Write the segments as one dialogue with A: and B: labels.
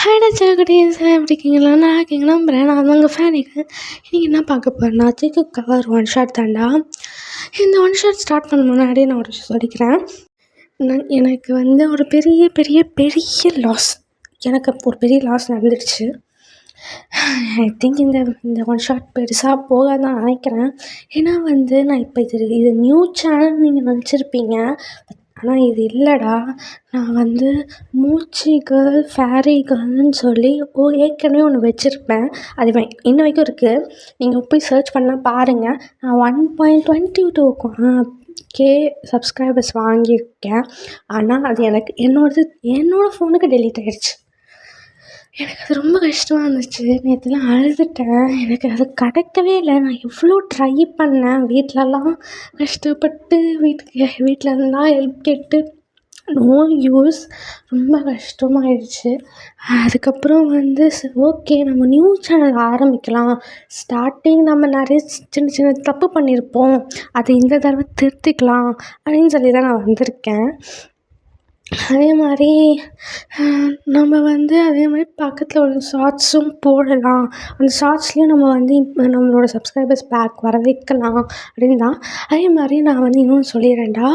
A: ஹாய்டா குட்டீஸ் எப்படி இருக்கீங்களா? நான் இருக்கீங்களா நம்புறேன். நான் உங்கள் ஃபேனுக்கு இன்றைக்கி என்ன பார்க்க போகிறேன்னா, சிக்கு கவர் ஒன் ஷாட் தாண்டா. இந்த ஒன் ஷாட் ஸ்டார்ட் பண்ண முன்னாடியே நான் ஒரு விஷயம் சொல்லிக்கிறேன். எனக்கு ஒரு பெரிய பெரிய பெரிய லாஸ் ஒரு பெரிய லாஸ் நடந்துடுச்சு. ஐ திங்க் இந்த ஒன் ஷாட் பெருசாக போகாது தான் நினைக்கிறேன். ஏன்னா நான் இப்போ இது நியூ சேனல் நீங்கள் நினச்சிருப்பீங்க. ஆனால் இது இல்லைடா. நான் மூச்சி கேர்ள் ஃபேரி கேர்ள்னு சொல்லி ஏற்கனவே ஒன்று வச்சுருப்பேன். அது இன்ன வரைக்கும் இருக்குது. நீங்கள் போய் சர்ச் பண்ணால் பாருங்கள். நான் 1.22K சப்ஸ்கிரைபர்ஸ் வாங்கியிருக்கேன். ஆனால் அது என்னோடய ஃபோனுக்கு டெலீட் ஆகிடுச்சு. எனக்கு அது ரொம்ப கஷ்டமாக இருந்துச்சு. நேற்றுலாம் அழுதுட்டேன். எனக்கு அது கிடைக்கவே இல்லை. நான் எவ்வளோ ட்ரை பண்ணேன். வீட்டிலலாம் கஷ்டப்பட்டு வீட்டில் இருந்துலாம் ஹெல்ப் கேட்டு நோ யூஸ். ரொம்ப கஷ்டமாயிடுச்சு. அதுக்கப்புறம் ஓகே நம்ம நியூ சேனல் ஆரம்பிக்கலாம். ஸ்டார்டிங் நம்ம நிறைய சின்ன சின்ன தப்பு பண்ணியிருப்போம். அது இந்த தடவை திருத்திக்கலாம் அப்படின்னு சொல்லி தான் நான் வந்திருக்கேன். அதே மாதிரி நம்ம அதே மாதிரி பக்கத்தில் ஒரு ஷார்ட்ஸும் போடலாம். அந்த ஷார்ட்ஸ்லேயும் நம்ம நம்மளோட சப்ஸ்கிரைபர்ஸ் பேக் வர வைக்கலாம் அப்படின்னு தான். அதே மாதிரி நான் இன்னொன்று சொல்லிடுறேன்டா.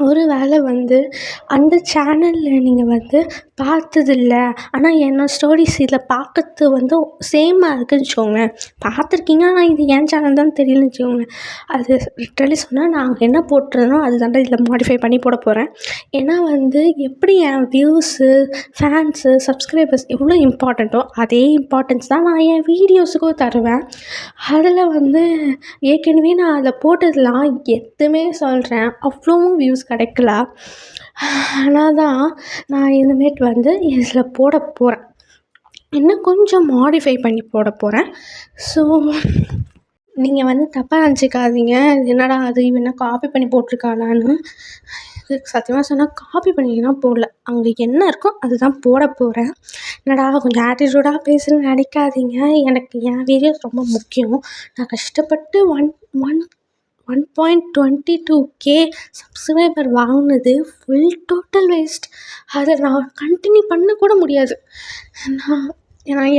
A: ஒரு வேளை அந்த சேனலில் நீங்கள் பார்த்ததில்ல, ஆனால் என்னோடய ஸ்டோரிஸ் இதில் பார்க்கறது சேமாக இருக்குதுன்னு வச்சுக்கோங்களேன். பார்த்துருக்கீங்க, ஆனால் இது என் சேனல் தான் தெரியலன்னு வச்சுக்கோங்களேன். அது லிட்ரலி சொன்னால் நாங்கள் என்ன போட்டிருந்தோம் அது தாண்டா இதில் மாடிஃபை பண்ணி போட போகிறேன். ஏன்னா எப்படி என் வியூஸு, ஃபேன்ஸு, சப்ஸ்கிரைபர்ஸ் எவ்வளோ இம்பார்ட்டண்ட்டோ அதே இம்பார்ட்டன்ஸ் தான் நான் என் வீடியோஸுக்கும் தருவேன். அதில் ஏற்கனவே நான் அதில் போட்டதெல்லாம் எதுவுமே சொல்கிறேன் அவ்வளோவும் வியூஸ் கிடைக்கல. ஆனால் தான் நான் இனிமேட்டு இதில் போட போகிறேன். இன்னும் கொஞ்சம் மாடிஃபை பண்ணி போட போகிறேன். ஸோ நீங்கள் தப்பாக நினச்சிக்காதீங்க. என்னடா அது இவன் காப்பி பண்ணி போட்டிருக்காளான்னு. சத்தியமாக சொன்னால் காப்பி பண்ணிலாம் போடல. அங்கே என்ன இருக்கோ அதுதான் போட போகிறேன். என்னடா கொஞ்சம் ஆட்டிடியூடாக பேசுகிறேன்னு நினைக்காதீங்க. எனக்கு என் வீடியோஸ் ரொம்ப முக்கியம். நான் கஷ்டப்பட்டு 1.22K சப்ஸ்கிரைபர் வாங்கினது ஃபுல் டோட்டல் வேஸ்ட். அதை நான் கண்டினியூ பண்ண கூட முடியாது. எனக்கு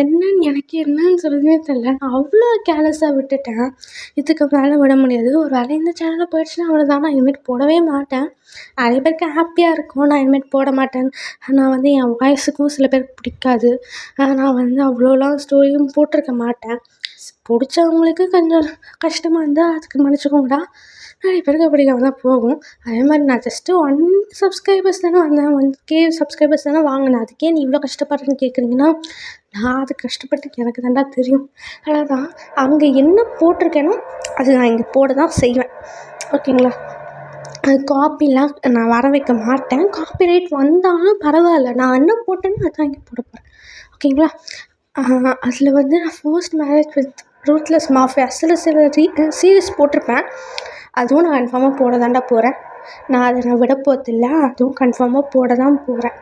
A: என்னன்னு சொல்லுறதுனே தெரியல. நான் அவ்வளோ கேர்லெஸ்ஸாக விட்டுட்டேன். இதுக்கு மேலே விட முடியாது. ஒரு வேளை இந்த சேனலில் போயிடுச்சுன்னா அவ்வளோதான். நான் இனிமேட்டு போடவே மாட்டேன். நிறைய பேருக்கு ஹாப்பியாக இருக்கும் நான் இனிமேட்டு போட மாட்டேன். நான் என் வாய்ஸுக்கும் சில பேருக்கு பிடிக்காது. நான் அவ்வளோலாம் ஸ்டோரியும் போட்டிருக்க மாட்டேன். பிடிச்சவங்களுக்கு கொஞ்சம் கஷ்டமாக இருந்தால் அதுக்கு மன்னிச்சுக்கோங்கடா. நிறைய பேருக்கு அப்படிக்காம தான் போகும். அதே மாதிரி நான் ஜஸ்ட்டு 1 சப்ஸ்கிரைபர்ஸ் தானே வந்தேன். 1K சப்ஸ்கிரைபர்ஸ் தானே வாங்கினேன். அதுக்கே நீ இவ்வளோ கஷ்டப்படுறேன்னு கேட்குறீங்கன்னா, நான் அது கஷ்டப்பட்டு எனக்கு தாண்டா தெரியும். ஆனால் தான் அங்கே என்ன போட்டிருக்கேனோ அது நான் இங்கே போட தான் செய்வேன். ஓகேங்களா? அது காப்பிலாம் நான் வர வைக்க மாட்டேன். காப்பிரைட் வந்தாலும் பரவாயில்ல. நான் என்ன போட்டேன்னு அதான் இங்கே போட போகிறேன். ஓகேங்களா? அதில் நான் first marriage with ruthless mafia சில சீரீஸ் போட்டிருப்பேன். அதுவும் நான் கன்ஃபார்மாக போட தாண்டா போகிறேன். அதை விட போகிறதில்ல. அதுவும் கன்ஃபார்மாக போட தான் போகிறேன்.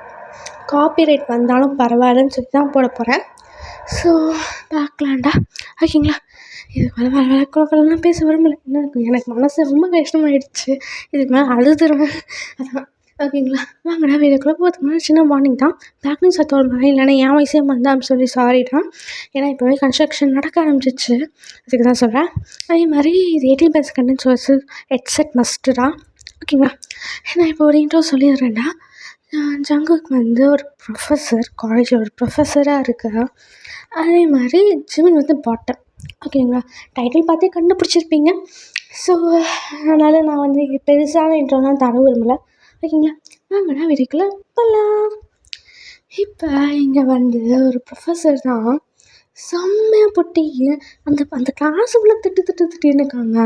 A: காப்பிரைட் வந்தாலும் பரவாயில்லன்னு சொல்லி தான் போட போகிறேன். ஸோ பார்க்கலாம்டா. ஓகேங்களா? இதுக்கு மேலே வழக்கெல்லாம் பேச விரும்பலை. எனக்கு மனசு ரொம்ப கஷ்டமாயிடுச்சு. இதுக்கு மேலே அழுதுருவேன். அதான். ஓகேங்களா? வாங்கடா வீடியோக்குள்ளே போகிறதுக்கு முன்னாடி சின்ன வார்னிங் தான். பேக்னிங் சத்தம் மாதிரி இல்லைன்னா என் வயசே ஐம் சொல்லி சாரிடா. ஏன்னா இப்போவே கன்ஸ்ட்ரக்ஷன் நடக்க ஆரம்பிச்சிச்சு. அதுக்கு தான் சொல்கிறேன். அதே மாதிரி இது 18+ கண்டென்ட் சோர்ஸு ஹெட்செட் மஸ்ட்டுடா. ஓகேங்களா? நான் இப்போ ஒரு இன்ட்ரோ சொல்லிடுறேன்டா. ஜங்குக் ஒரு ப்ரொஃபஸர், காலேஜில் ஒரு ப்ரொஃபஸராக இருக்கா. அதே மாதிரி ஜிமின் பாட்டம். ஓகேங்களா? டைட்டில் பார்த்தே கண்டுபிடிச்சிருப்பீங்க. ஸோ அதனால் நான் பெருசான இன்ட்ரோலாம் தர விரும்பலை. ஓகேங்களா? வாங்கடா வீடியோக்குள்ளே போகலாம். இப்போ இங்கே ஒரு ப்ரொஃபஸர் தான் செம்மையாக பொட்டி அந்த கிளாஸுக்குள்ளே திட்டிருக்காங்க.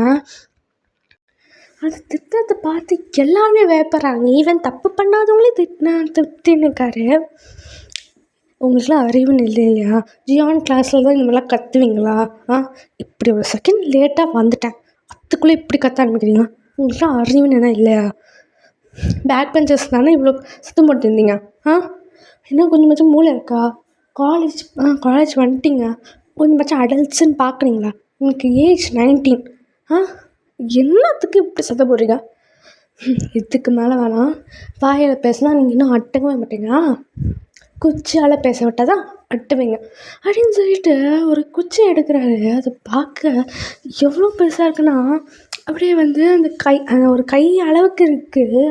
A: அது திட்டத்தை பார்த்து எல்லாருமே வேப்படுறாங்க. ஈவன் தப்பு பண்ணாதவங்களே திட்டினுக்காரு. உங்களுக்குலாம் அறிவுன்னு இல்லையா? ஜியான் கிளாஸில் தான் இந்த மாதிரிலாம் கத்துவீங்களா? இப்படி ஒரு செகண்ட் லேட்டாக வந்துட்டேன், அதுக்குள்ளே இப்படி கத்த ஆரம்பிக்கிறீங்க. உங்களுக்குலாம் அறிவுன்னு என்ன இல்லையா? பேக் பெஞ்சர்ஸ் தானே இவ்வளோ சுத்தம் போட்டுருந்தீங்க. இன்னும் கொஞ்சமாச்சும் மூளை இருக்கா? காலேஜ் வந்துட்டீங்க, கொஞ்சமாச்சும் அடல்ட்ஸுன்னு பார்க்குறீங்களா? உங்களுக்கு ஏஜ் 19. என்னத்துக்கு இப்படி சத்தம் போடுறீங்க? இதுக்கு மேலே வேணாம், வாயால் பேசினா நீங்கள் இன்னும் அட்டங்கவே மாட்டீங்களா? குச்சியால் பேச விட்டால் தான் அட்டுவீங்க அப்படின்னு சொல்லிட்டு ஒரு குச்சி எடுக்கிறாரு. அதை பார்க்க எவ்வளோ பெருசாக இருக்குன்னா, அப்படியே வந்து அந்த ஒரு கை அளவுக்கு இருக்குது.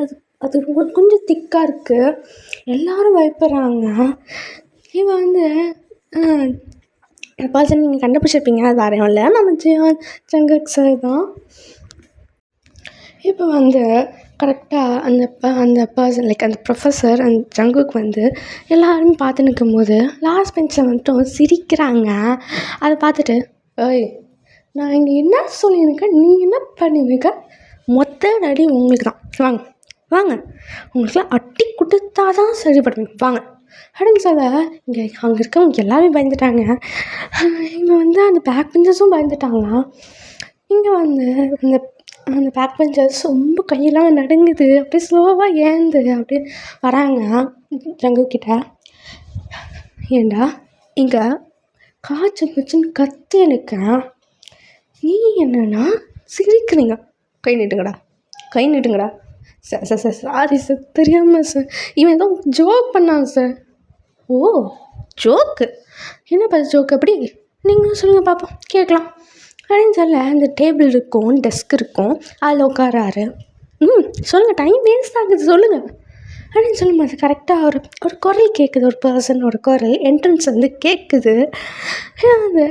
A: அது கொஞ்சம் திக்காக இருக்குது. எல்லோரும் பயப்படுறாங்க. இவன் வந்து பர்சன் நீங்கள் கண்டுபிடிச்சிருப்பீங்க, அது வேறையும் இல்லை, நம்ம ஜங்குக் சார் தான். இப்போ வந்து கரெக்டாக அந்த பர்சன் லைக் அந்த ப்ரொஃபஸர் அந்த ஜங்குக் வந்து எல்லாருமே பார்த்து நிற்கும்போது லாஸ்ட் பெஞ்சில் மட்டும் சிரிக்கிறாங்க. அதை பார்த்துட்டு, ஏய் நான் இங்கே என்ன சொல்லியிருக்கேன், நீ என்ன பண்ணியிருக்க, மொத்த அடி உங்களுக்கு தான், வாங்க வாங்க, உங்களுக்குலாம் அட்டி கொடுத்தா தான் சரிப்படுவீங்க, வாங்க அப்படின்னு சொல்ல இங்கே அங்கே இருக்கவங்க எல்லாமே பயந்துட்டாங்க. இங்கே வந்து அந்த பேக் பெஞ்சஸும் பயந்துட்டாங்க. இங்கே வந்து அந்த பேக் பெஞ்சர்ஸ் ரொம்ப கையெல்லாம் நடுங்குது. அப்படியே ஸ்லோவாக ஏந்து அப்படியே வராங்க ஜங்குக்கிட்ட. ஏண்டா இங்கே காய்ச்சி பிடிச்சின்னு கத்தி நிற்கிறேன், நீ என்னன்னா சிரிக்கிறீங்க, கை நீட்டுங்கடா, கை நீட்டுங்கடா. Sir sir sir sorry sir, தெரியாமல் சார், இவன் ஏதோ ஜோக் பண்ணாங்க சார். ஓ ஜோக்கு, என்னப்பா ஜோக்கு, அப்படி நீங்களும் சொல்லுங்கள் பார்ப்போம், கேட்கலாம் அப்படின்னு சொல்ல அந்த டேபிள் இருக்கும், டெஸ்க் இருக்கும், அதில் உட்காராரு. சொல்லுங்கள், டைம் வேஸ்ட் ஆகுது, சொல்லுங்கள் அப்படின்னு சொல்லும்போது கரெக்டாக ஒரு குரல் கேட்குது, ஒரு பர்சனோட குரல் என்ட்ரன்ஸ் வந்து கேட்குது. அது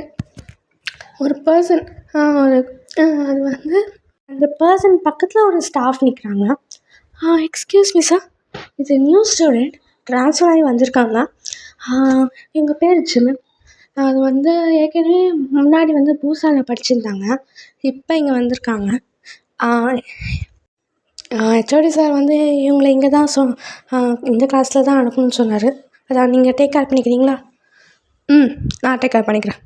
A: ஒரு பர்சன், அது வந்து அந்த பர்சன் பக்கத்தில் ஒரு ஸ்டாஃப் நிற்கிறாங்க. எக்ஸ்கியூஸ் மீ சார், இது நியூ ஸ்டூடெண்ட் ட்ரான்ஸ்ஃபர் ஆகி வந்திருக்காங்க, எங்கள் பேர் ஜிமின். அது வந்து ஏற்கனவே முன்னாடி வந்து பூசாவில் படிச்சிருந்தாங்க, இப்போ இங்கே வந்திருக்காங்க. ஹெச்ஓடி சார் வந்து இவங்களை இங்கே தான் இந்த கிளாஸில் தான் அனுப்பணும்னு சொன்னார். அதான் நீங்கள் டேக் கேர் பண்ணிக்கிறீங்களா? நான் டேக் கேர் பண்ணிக்கிறேன்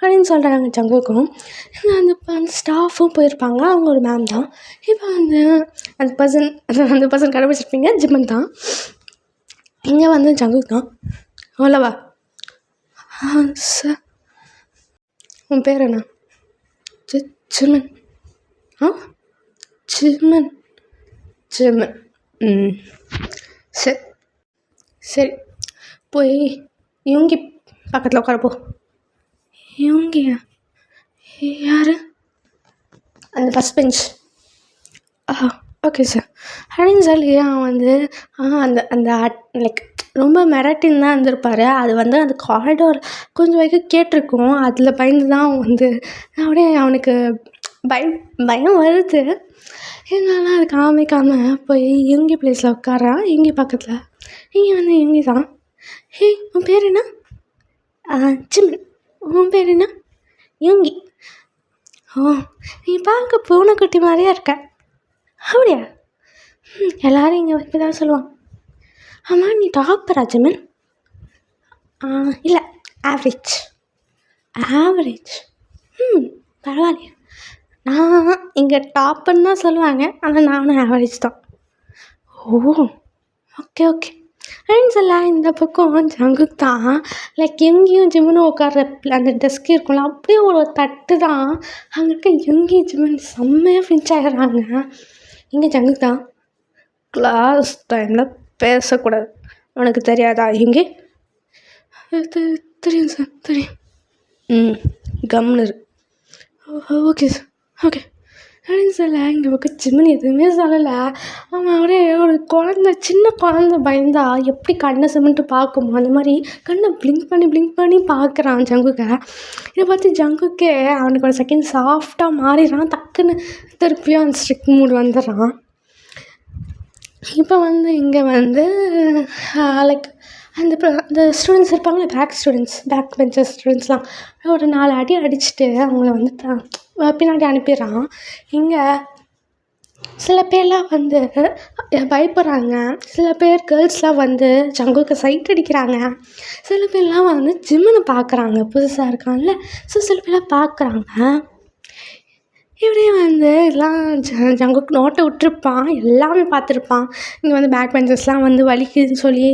A: அப்படின்னு சொல்கிறாங்க ஜங்குக்கும். அந்த ஸ்டாஃபும் போயிருப்பாங்க, அவங்க ஒரு மேம் தான். இப்போ வந்து அந்த பர்சன் கண்டுபிடிச்சிருப்பீங்க, ஜிம்மன் தான். இங்கே வந்து ஜங்குக் தான். அவ்வளவா? சார் உன் பேர் என்ன? ஜிம்மன். ஜிம்மன் ஜிம்மன். சரி சரி, போய் இவங்க பக்கத்தில் உட்காரப்போ. இவங்க யார்? அந்த ஃபஸ்ட் பெஞ்ச். ஓகே சார் அப்படின்னு சொல்லி அவன் வந்து அந்த லைக் ரொம்ப மிரட்டின்னு தான் இருந்திருப்பார். அது வந்து அந்த காரிடோர் கொஞ்சம் வரைக்கும் கேட்டிருக்கும். அதில் பயந்து தான் அவன் வந்து அப்படியே அவனுக்கு பயம் வருது. இருந்தாலும் அது காமிக்காமல் போய் இவங்க பிளேஸில் உட்காரான், இவங்க பக்கத்தில். இங்கே வந்து இவங்க தான். ஹே உன் பேர் என்ன? ஜிம்மன். உன் பேர் என்ன? இவங்கி. ஓ நீ பார்க்க பூனைக்குட்டி மாதிரியா இருக்க, அப்படியா? எல்லோரும் இங்கே இப்படி தான் சொல்லுவான். ஆமாம், நீ டாப்பரா ஜிம்மன்? இல்லை, ஆவரேஜ். பரவாயில்லையா, நான் இங்கே டாப்புன்னு தான் சொல்லுவாங்க, ஆனால் நானும் ஆவரேஜ் தான். ஓ ஓகே ஓகே அப்படின்னு சொல்ல இந்த பக்கம் ஜங்குக் தான் லைக் எங்கேயும் ஜிம்முன்னு உட்கார்ற அந்த டெஸ்க் இருக்கும்ல, அப்படியே ஒரு தட்டு தான். அங்கே இருக்க எங்கேயும் ஜிம்முன்னு செம்மையாக ஃபினிஷ் ஆகிடுறாங்க. இங்கே ஜங்குக் தான், கிளாஸ் டைமில் பேசக்கூடாது, உனக்கு தெரியாதா? இங்கே தெரியும் சார், தெரியும். கம்னு இரு. ஓகே சார், ஓகே அப்படின்னு சொல்ல இங்கே பக்கம் ஜிம்மன் எதுவுமே சொல்லலை. அவன் அப்படியே ஒரு சின்ன குழந்த பயந்தா எப்படி கண்ணை சிமெண்ட்டு பார்க்குமோ அந்த மாதிரி கண்ணை பிளிங்க் பண்ணி பார்க்குறான் ஜங்குக்கை. இதை பார்த்து ஜங்குக்கே அவனுக்கு ஒரு செகண்ட் சாஃப்டாக மாறிடுறான், டக்குன்னு திருப்பியும் அந்த ஸ்ட்ரிக்ட் மூட் வந்துடுறான். இப்போ வந்து இங்கே வந்து லைக் அந்த ஸ்டூடெண்ட்ஸ் இருப்பாங்களே, பேக் பெஞ்சர் ஸ்டூடெண்ட்ஸ்லாம் ஒரு 4 அடி அடிச்சுட்டு அவங்கள வந்து பின்னாடி அனுப்பிடுறான். இங்கே சில பேர்லாம் வந்து பயப்படுறாங்க, சில பேர் கேர்ள்ஸ்லாம் வந்து ஜங்குக்கு சைட் அடிக்கிறாங்க, சில பேர்லாம் வந்து ஜிம்முன்னு பார்க்குறாங்க, புதுசாக இருக்கான்ல, ஸோ சில பேர்லாம் பார்க்குறாங்க. இப்படியே வந்து எல்லாம் ஜங்குக்கு நோட்டை விட்டுருப்பான், எல்லாமே பார்த்துருப்பான். இங்கே வந்து பேக் பெஞ்சர்ஸ்லாம் வந்து வலிக்குதுன்னு சொல்லி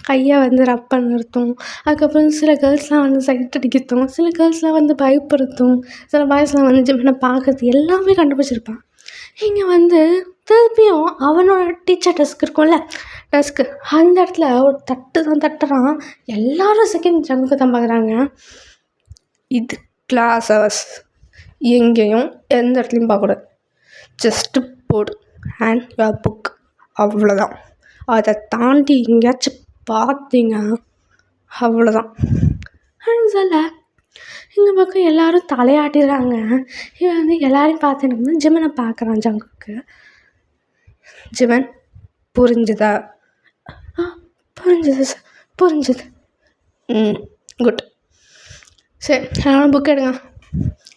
A: கையை வந்து ரப் பண்ண நிறுத்தும். அதுக்கப்புறம் சில கேர்ள்ஸ்லாம் வந்து சைட் அடிக்கத்தும், சில கேர்ள்ஸ்லாம் வந்து பயப்படுத்தும், சில பாய்ஸ்லாம் வந்து ஜிம்மனை பார்க்குறது எல்லாமே கண்டுபிடிச்சிருப்பான். இங்கே வந்து திருப்பியும் அவனோட டீச்சர் டெஸ்க் இருக்கும்ல, டெஸ்க்கு அந்த இடத்துல ஒரு தட்டு தான் தட்டுறான். எல்லாரும் செகண்ட் ஜங்குக்கு தான் பார்க்குறாங்க. இது கிளாஸ் ஹவர்ஸ், எங்கேயும் எந்த இடத்துலையும் பார்க்கக்கூடாது. ஜஸ்ட்டு போடு அண்ட் யுவர் புக், அவ்வளோதான். அதை தாண்டி எங்கேயாச்சும் பார்த்தீங்க அவ்வளோதான். அப்படின்னு சொல்ல இந்த பக்கம் எல்லோரும் தலையாட்டிடுறாங்க. இவன் வந்து எல்லோரையும் பார்த்துன்னு ஜிமனை பார்க்குறான். ஜங்குக்கு ஜிமன் புரிஞ்சுதா? புரிஞ்சுது சார், புரிஞ்சுது. குட். சரி, எல்லாரும் புக் எடுங்க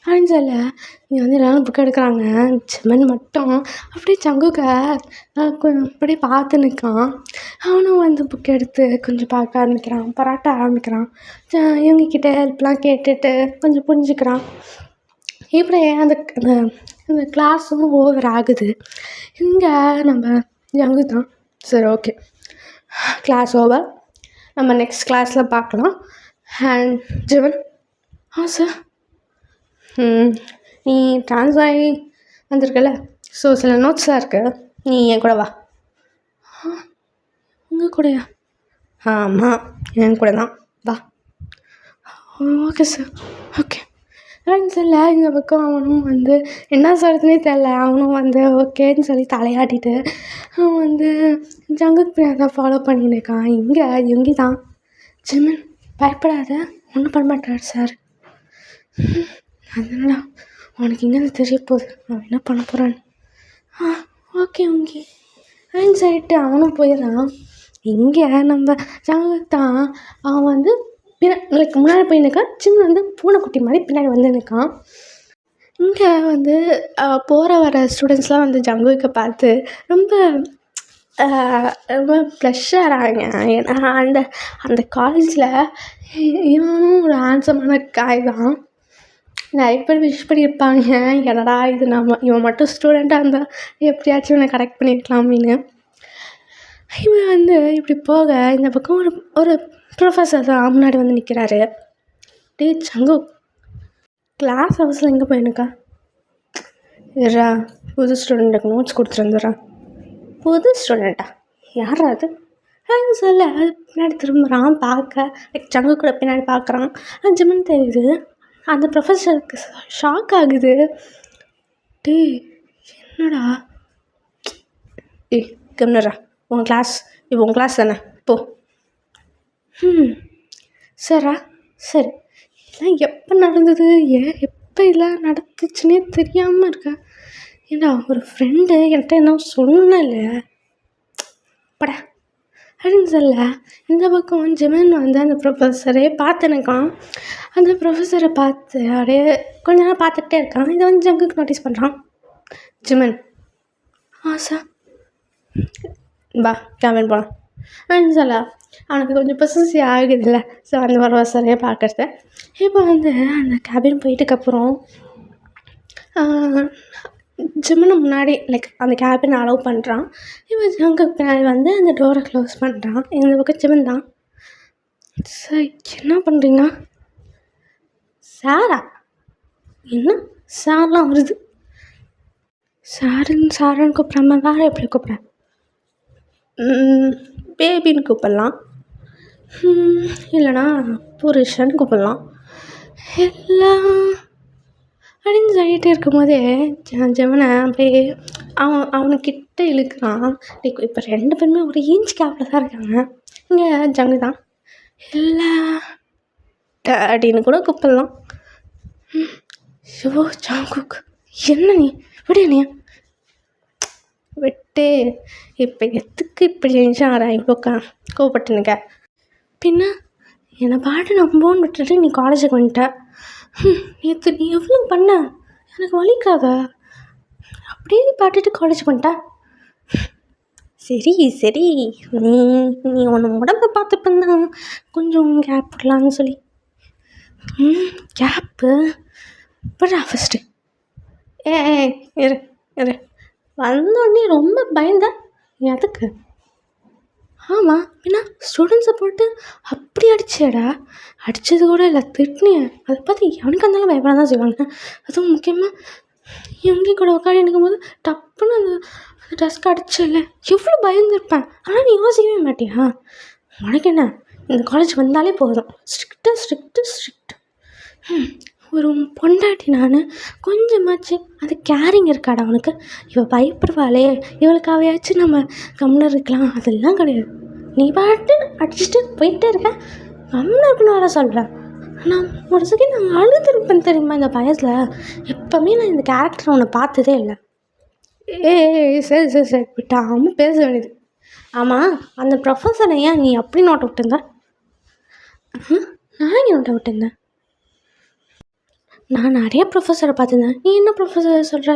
A: அப்படின்னு சொல்ல இங்கே வந்து எல்லோரும் புக் எடுக்கிறாங்க. ஜிமன் மட்டும் அப்படியே ஜங்குக்க அப்படியே பார்த்து நிற்கான். அவனும் வந்து புக் எடுத்து கொஞ்சம் பார்க்க ஆரம்பிக்கிறான், பாராட்ட ஆரம்பிக்கிறான். இவங்கக்கிட்ட ஹெல்ப்லாம் கேட்டுட்டு கொஞ்சம் புரிஞ்சுக்கிறான். இப்படி அந்த அந்த அந்த கிளாஸும் ஓவர் ஆகுது. இங்கே நம்ம ஜங்கு தான். சரி, ஓகே, கிளாஸ் ஓவர், நம்ம நெக்ஸ்ட் கிளாஸில் பார்க்கலாம். அண்ட் ஜிவன், சார், நீ ட்ரான்ஸ்ஃபர் ஆகி வந்திருக்கல, ஸோ சில நோட்ஸ்லாம் இருக்குது, நீ என் கூட வா. உங்கள் கூடயா? ஆமாம், என் கூட தான், வா. Okay sir, okay. இல்லை இந்த பக்கம் அவனும் வந்து என்ன சொல்கிறதுனே தெரில. அவனும் வந்து ஓகேன்னு சொல்லி தலையாட்டிட்டு அவன் வந்து ஜங்குக்கு பின்னாடி தான் ஃபாலோ பண்ணின்னு இருக்கான். இங்கே தான். ஜிமன், பயப்படாத, ஒன்றும் பண்ண மாட்டார் சார். அதனால அவனுக்கு இங்கேருந்து தெரிய போகுது அவன் என்ன பண்ண போகிறான்னு. ஓகே அப்படின்னு சொல்லிட்டு அவனும் போயிடறான். இங்கே நம்ம ஜங்குக்கு தான் அவன் வந்து முன்னாடி போய் நிற்கான். சின்ன வந்து பூனைக்குட்டி மாதிரி பின்னாடி வந்து நிற்கான். இங்கே வந்து போகிற வர ஸ்டூடெண்ட்ஸ்லாம் வந்து ஜங்குவை பார்த்து ரொம்ப ரொம்ப ப்ளஷர் ஆகிறாங்க. ஏன்னா அந்த அந்த காலேஜில் இவனும் ஒரு ஹேண்ட்ஸமான காய் தான். நிறைய பேர் விஷ் பண்ணியிருப்பாங்க, என்னடா இது இவன் மட்டும் ஸ்டூடெண்ட்டாக இருந்தால் எப்படியாச்சும் இவனை கரெக்ட் பண்ணியிருக்கலாமின்னு. இவன் வந்து இப்படி போக இந்த பக்கம் ஒரு ப்ரொஃபஸர் தான் முன்னாடி வந்து நிற்கிறாரு. டேய் ஜங்கு, கிளாஸ் ஹவர்ஸில் எங்கே போயிருக்கா? இருடா, புது ஸ்டூடெண்ட்டுக்கு நோட்ஸ் கொடுத்துருந்துடுறான். புது ஸ்டூடெண்ட்டா? யாரா அது? அப்படின்னு சொல்ல அது பின்னாடி திரும்புகிறான். பார்க்க ஜங்கு கூட பின்னாடி பார்க்குறான். ஜிமன் தெரியுது. அந்த ப்ரொஃபஸருக்கு ஷாக் ஆகுது. டேய் என்னடா? கம்னரா, உன் கிளாஸ் இப்போ உன் கிளாஸ் தானே, போ. சரா, சரி, இதெல்லாம் எப்போ நடந்தது, எப்போ இதெல்லாம் நடந்துச்சுன்னே தெரியாமல் இருக்கா? ஏண்டா ஒரு ஃப்ரெண்டு என்கிட்ட என்ன சொன்னல படா அப்படின்னு சொல்ல இந்த பக்கம் ஜிமன் வந்து அந்த ப்ரொஃபஸரே பார்த்துனுக்கான். அந்த ப்ரொஃபஸரை பார்த்து அப்படியே கொஞ்ச நேரம் பார்த்துக்கிட்டே இருக்கான். இதை வந்து ஜங்குக்கு நோட்டீஸ் பண்ணுறான். ஜிமன், சார், பா கேபின் போகலாம் அப்படின்னு சொல்ல அவனுக்கு கொஞ்சம் பொசசி ஆகுதுல்ல. ஸோ அந்த ப்ரொஃபஸரே பார்க்குறது. இப்போ வந்து அந்த கேபின் போயிட்டுக்கப்புறம் ஜிம்மனை முன்னாடி அந்த கேபின் அலோவ் பண்ணுறான். இப்போ ஜங்குக்கு பின்னாடி வந்து அந்த டோரை க்ளோஸ் பண்ணுறான். இந்த பக்கம் ஜிமன் தான். சார் என்ன பண்ணுறீங்க? சாரா? என்ன சார்லாம் வருது? சாருன்னு கூப்பிட்றாம வேறு எப்படி கூப்பிட்றேன்? பேபின்னு கூப்பிட்லாம், இல்லைனா புருஷன் கூப்பிட்லாம், எல்லாம் அப்படின்னு சொல்லிகிட்டே இருக்கும்போதே ஜெவனை அப்படியே அவனுக்கிட்ட இழுக்கிறான். இப்போ 2 பேருமே ஒரு இன்ச் கேப்பில் தான் இருக்காங்க. இங்கே ஜங்கு தான். இல்லை அப்படின்னு கூட கூப்பிட்லாம். ஐயோ ஜங்குக், என்ன நீ விட நீ விட்டு இப்போ எதுக்கு இப்படி செஞ்சாரா இவ்வளோ கோவப்பட்டுனுக்க? பின்ன என்னை பாட்டு நம்போன்னு விட்டுட்டு நீ காலேஜுக்கு வந்துட்ட. நேற்று நீ எவ்வளோ பண்ண, எனக்கு வலிக்காதா? அப்படியே பாட்டுட்டு காலேஜுக்கு வந்துட்ட. சரி சரி, நீ உன்னை உடம்பை பார்த்துப்பந்தா கொஞ்சம் கேப் விடலான்னு சொல்லி. கேப்பு விட்றா ஃபஸ்ட்டு. இரு வந்தோடனே ரொம்ப பயந்தேன். எதுக்கு? ஆமாம், பின்ன ஸ்டூடெண்ட்ஸை போட்டு அப்படி அடிச்சேடா. அடித்தது கூட இல்லை, திட்டினேன். அதை பார்த்து எவனுக்கு இருந்தாலும் பயப்பட தான் செய்வாங்க. அதுவும் முக்கியமாக இவங்க கூட உட்காந்து இருக்கும்போது டப்புன்னு டஸ்க் அடிச்சல எவ்வளோ பயந்துருப்பேன். ஆனால் நீ யோசிக்கவே மாட்டியா? உனக்கு என்ன, இந்த காலேஜ் வந்தாலே போதும், ஸ்ட்ரிக்ட்டு ஸ்ட்ரிக்ட்டு ஸ்ட்ரிக்ட். ஒரு பொண்டாட்டி நான், கொஞ்சமாச்சு அது கேரிங் இருக்காடா அவனுக்கு? இவள் பயப்படுவாளே, இவளுக்காவையாச்சும் நம்ம கம்முன்னு இருக்கலாம், அதெல்லாம் கிடையாது. நீ பாட்டு அடிச்சுட்டு போயிட்டே இருக்க, கம்முன்னு இருக்குன்னு வேறு சொல்கிறேன். நான் ஒரு செகண்ட் நான் அழுதுருப்பேன் தெரியுமா இந்த பயத்தில். எப்போவுமே நான் இந்த கேரக்டர் ஒன்று பார்த்ததே இல்லை. சரி சரி சரி விட்டாமல் பேச வேண்டியது. ஆமாம், அந்த ப்ரொஃபஸரை ஏன் நீ அப்படி நோட்ட விட்டுருந்த? நான் இங்கே நோட்ட விட்டுருந்தேன். நான் நிறைய ப்ரொஃபஸரை பார்த்துருந்தேன். நீ என்ன ப்ரொஃபஸர் சொல்கிற?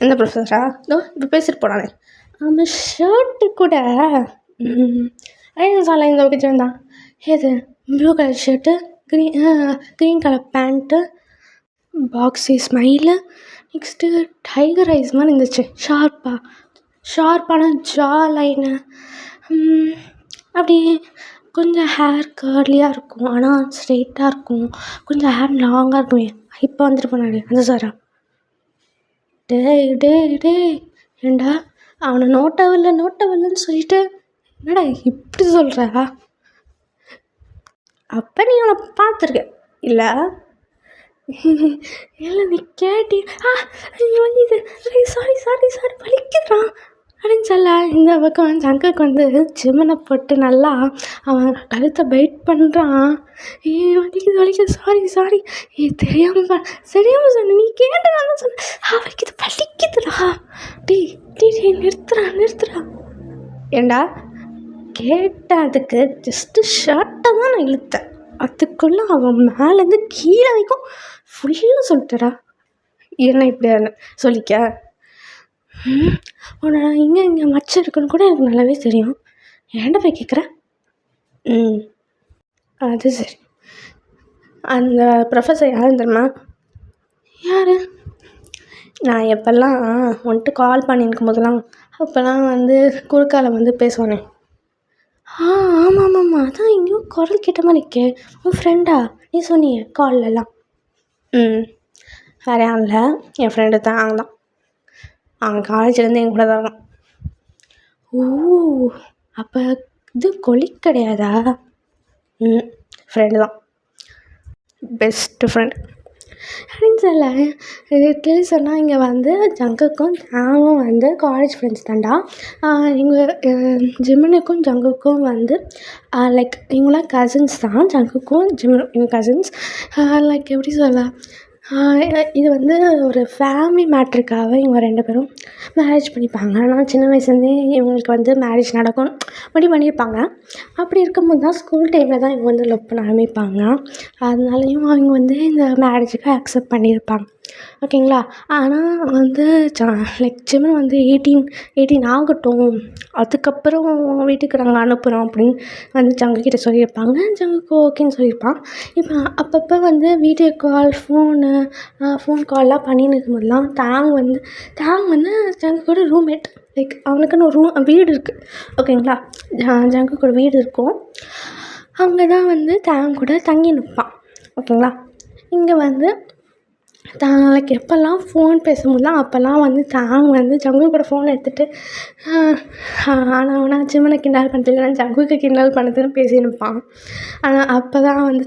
A: எந்த ப்ரொஃபஸரா? இப்போ பேசிட்டு போனானே ஆமாம், ஷர்ட்டு கூட சாலை இந்த பக்கம் தான். எது? Blue colour shirt, green colour pant, boxy smile, next tiger eyes மாதிரி இருந்துச்சு. ஷார்ப்பான ஜா லைனு, அப்படி கொஞ்சம் ஹேர் கர்லியாக இருக்கும், ஆனால் ஸ்ட்ரெயிட்டாக இருக்கும். கொஞ்சம் ஹேர் லாங்காக இருக்குமே, இப்போ வந்துட்டு போனாடி அந்த சாரா? டே ஏண்டா அவனை நோட்டவில்லைன்னு சொல்லிட்டு என்னடா இப்படி சொல்கிற? அப்போ நீ அவனை பார்த்துருக்க இல்லை? இல்லை நீ கேட்டி இது சாரி வலிக்குறான் அப்படின்னு சொல்ல, இந்த பக்கம் ஜங்குக்கு வந்து ஜிம்மனை போட்டு நல்லா அவன் கழுத்தை பைட் பண்ணுறான். வலிக்குது சாரி தெரியாமல் சொன்ன, நீ கேட்டு நான் சொன்னேன் அவனுக்கு இது வலிக்குதுடா. டீ நிறுத்துறா. ஏண்டா கேட்டதுக்கு ஜஸ்ட்டு ஷர்ட்டை தான் நான் இழுத்தேன், அதுக்குள்ளே அவன் மேலேருந்து கீழே வரைக்கும் ஃபுல்லாக சொல்லிட்டடா. என்ன இப்படி சொல்லிக்க? உன்னை இங்கே மச்சம் இருக்குன்னு கூட எனக்கு நல்லாவே தெரியும். ஏன்டா போய் கேட்குறேன்? அது சரி. அந்த ப்ரொஃபஸர் யாரும் தெரியுமா? யார்? நான் எப்போல்லாம் வந்துட்டு கால் பண்ணியிருக்கும் போதெல்லாம் அப்போல்லாம் வந்து குறுக்கால வந்து பேசுவானே. ஆமாம் அதான் எங்கேயோ குரல் கேட்ட மாதிரி இருக்கே. உன் ஃப்ரெண்டா? நீ சொன்னியே கால்லலாம். வேறு யாரும் இல்லை, என் ஃப்ரெண்டு தான். அவன் காலேஜ்லேருந்து என் கூட தான். ஓ, அப்போ இது கொலிக் கிடையாதா? ஃப்ரெண்டு தான், பெஸ்ட்டு ஃப்ரெண்ட் அப்படின்னு சொல்ல. இது சொன்னால் இங்கே வந்து ஜங்குக்கும் தாவும் வந்து காலேஜ் ஃப்ரெண்ட்ஸ் தான்டா. எங்கள் ஜிம்மனுக்கும் ஜங்குக்கும் வந்து லைக் இவங்களாம் கசின்ஸ் தான். ஜங்குக்கும் ஜிம்மன் இவங்க கசின்ஸ். லைக் எப்படி சொல்ல, இது வந்து ஒரு ஃபேமிலி மேட்ருக்காக இவங்க 2 பேரும் மேரேஜ் பண்ணிப்பாங்க. ஆனால் சின்ன வயசுலேருந்தே இவங்களுக்கு வந்து மேரேஜ் நடக்கும் பண்ணியிருப்பாங்க. அப்படி இருக்கும்போது தான் ஸ்கூல் டைமில் தான் இவங்க வந்து லவ் பண்ண ஆரம்பிப்பாங்க. அதனாலையும் அவங்க வந்து இந்த மேரேஜுக்கு அக்செப்ட் பண்ணியிருப்பாங்க. ஓகேங்களா? ஆனால் வந்து லைக் ஜிம்மன் வந்து 18 ஆகட்டும், அதுக்கப்புறம் வீட்டுக்கு நாங்கள் அனுப்புகிறோம் அப்படின்னு வந்து ஜங்குக்கிட்ட சொல்லியிருப்பாங்க. ஜங்குக்கு ஓகேன்னு சொல்லியிருப்பான். இப்போ அப்பப்போ வந்து வீடியோ கால் ஃபோன் கால்லாம் பண்ணின்னு இருக்கும்போதெல்லாம் தாங் வந்து ஜங்குக்கோட ரூம்மேட். லைக் அவனுக்குன்னு ஒரு வீடு இருக்குது. ஓகேங்களா? ஜங்குக்கு ஒரு வீடு இருக்கும். அங்கே தான் வந்து தாங் கூட தங்கி நிற்பான். ஓகேங்களா? இங்கே வந்து லைக் எப்போல்லாம் ஃபோன் பேசும்போதெல்லாம் அப்போல்லாம் வந்து தாங் வந்து ஜங்கு கூட ஃபோன் எடுத்துகிட்டு ஆனால் ஜிம்மனை கிண்டல் பண்ணுறது இல்லைனா ஜங்குக்கு கிண்டல் பண்ணுறதுன்னு பேசியிருப்பான். ஆனால் அப்போ தான் வந்து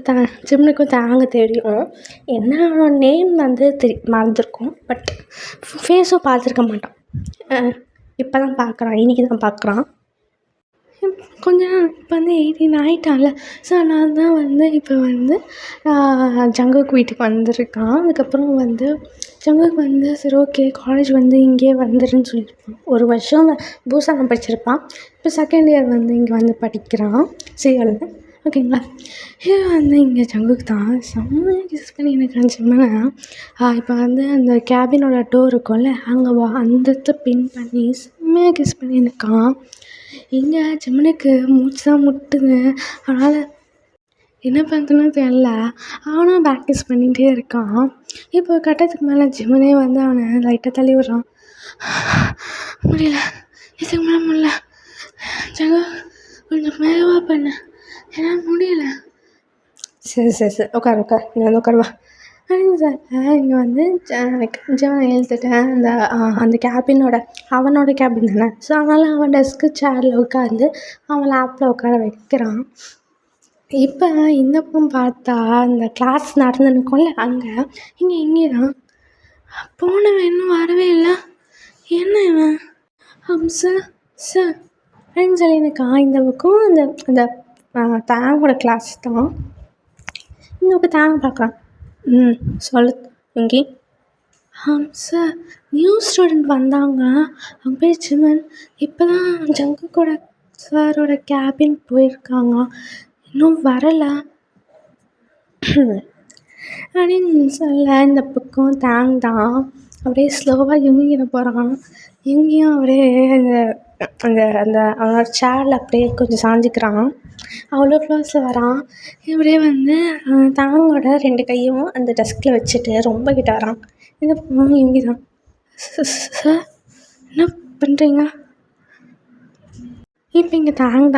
A: ஜிம்மனுக்கும் தாங்க தெரியும். என்ன அவனோட நேம் வந்து மறந்துருக்கும், பட் ஃபேஸும் பார்த்துருக்க மாட்டான். இப்போ தான் பார்க்குறான், இன்றைக்கி தான் பார்க்குறான். கொஞ்சம் இப்போ வந்து 18 ஆகிட்டான்ல. ஸோ நான் தான் வந்து இப்போ வந்து ஜங்குக்கு வீட்டுக்கு வந்திருக்கான். அதுக்கப்புறம் வந்து ஜங்குக்கு வந்து சரி ஓகே காலேஜ் வந்து இங்கேயே வந்துடுன்னு சொல்லியிருப்பான். 1 வருஷம் பூசானம் படிச்சிருப்பான். இப்போ செகண்ட் இயர் வந்து இங்கே வந்து படிக்கிறான் சிஎல்ல. ஓகேங்களா? இது வந்து இங்கே ஜங்குக்கு தான் செம்மையாக கிஸ் பண்ணி எனக்கு ஜிம்மனை. இப்போ வந்து அந்த கேபினோட டோர் இருக்கும்ல, அங்கே அந்த பின் பண்ணி செம்மையாக கிஸ் பண்ணி இருக்கான். எங்கே ஜிம்மனுக்கு மூச்சு தான் முட்டுது. அதனால் என்ன பண்ணுறதுன்னு தெரில, அவனும் ப்ராக்டிஸ் பண்ணிகிட்டே இருக்கான். இப்போ கட்டத்துக்கு மேலே ஜிம்மனே வந்து அவனை லைட்டாக தள்ளி விட்றான். முடியல, இதுக்கு மேலே முடியல ஜங்கு, கொஞ்சம் மெதுவாக பண்ண, என்னால் முடியல. சரி உட்கார் நீ வந்து உட்காருவா. அப்படின்னு சொல்ல இங்கே வந்து ஜான் எழுத்துட்டேன் அந்த கேபினோட அவனோட கேபின் தானே. ஸோ அதனால் அவன் டெஸ்க்கு சேரில் உட்காந்து அவன் லேப்பில் உட்கார வைக்கிறான். இப்போ இந்த பக்கம் பார்த்தா அந்த கிளாஸ் நடந்துன்னுக்கும்ல இங்கே தான் போனவன் இன்னும் வரவே இல்லை. என்ன இவன் சார் சார் அப்படின்னு சொல்லியிருக்கான். இந்த பக்கம் அந்த அந்த தேங்கோட கிளாஸ் தான். இந்த பக்கம் தேங்க பார்க்குறான். சொல்லு இங்கே சார் நியூ ஸ்டூடெண்ட் வந்தாங்க. அவங்க பேர் ஜிமன். இப்போ தான் ஜங்குக்கோட சாரோட கேபின் போயிருக்காங்க. இன்னும் வரலை அப்படின்னு சொல்ல இந்த பக்கம் தான் அப்படியே ஸ்லோவாக இயங்கிட போகிறான். இங்கேயும் அப்படியே அந்த அந்த அந்த அவனோட சேரில் அப்படியே கொஞ்சம் சாஞ்சிக்கிறான். அவ்வளோ க்ளோஸில் வரான். இப்படியே வந்து தாங்கோட 2 கையும் அந்த டெஸ்கில் வச்சுட்டு ரொம்ப கிட்ட வரான். இந்த பொண்ணு இவங்க தான். சார் என்ன பண்ணுறீங்க? இப்போ இங்கே தான்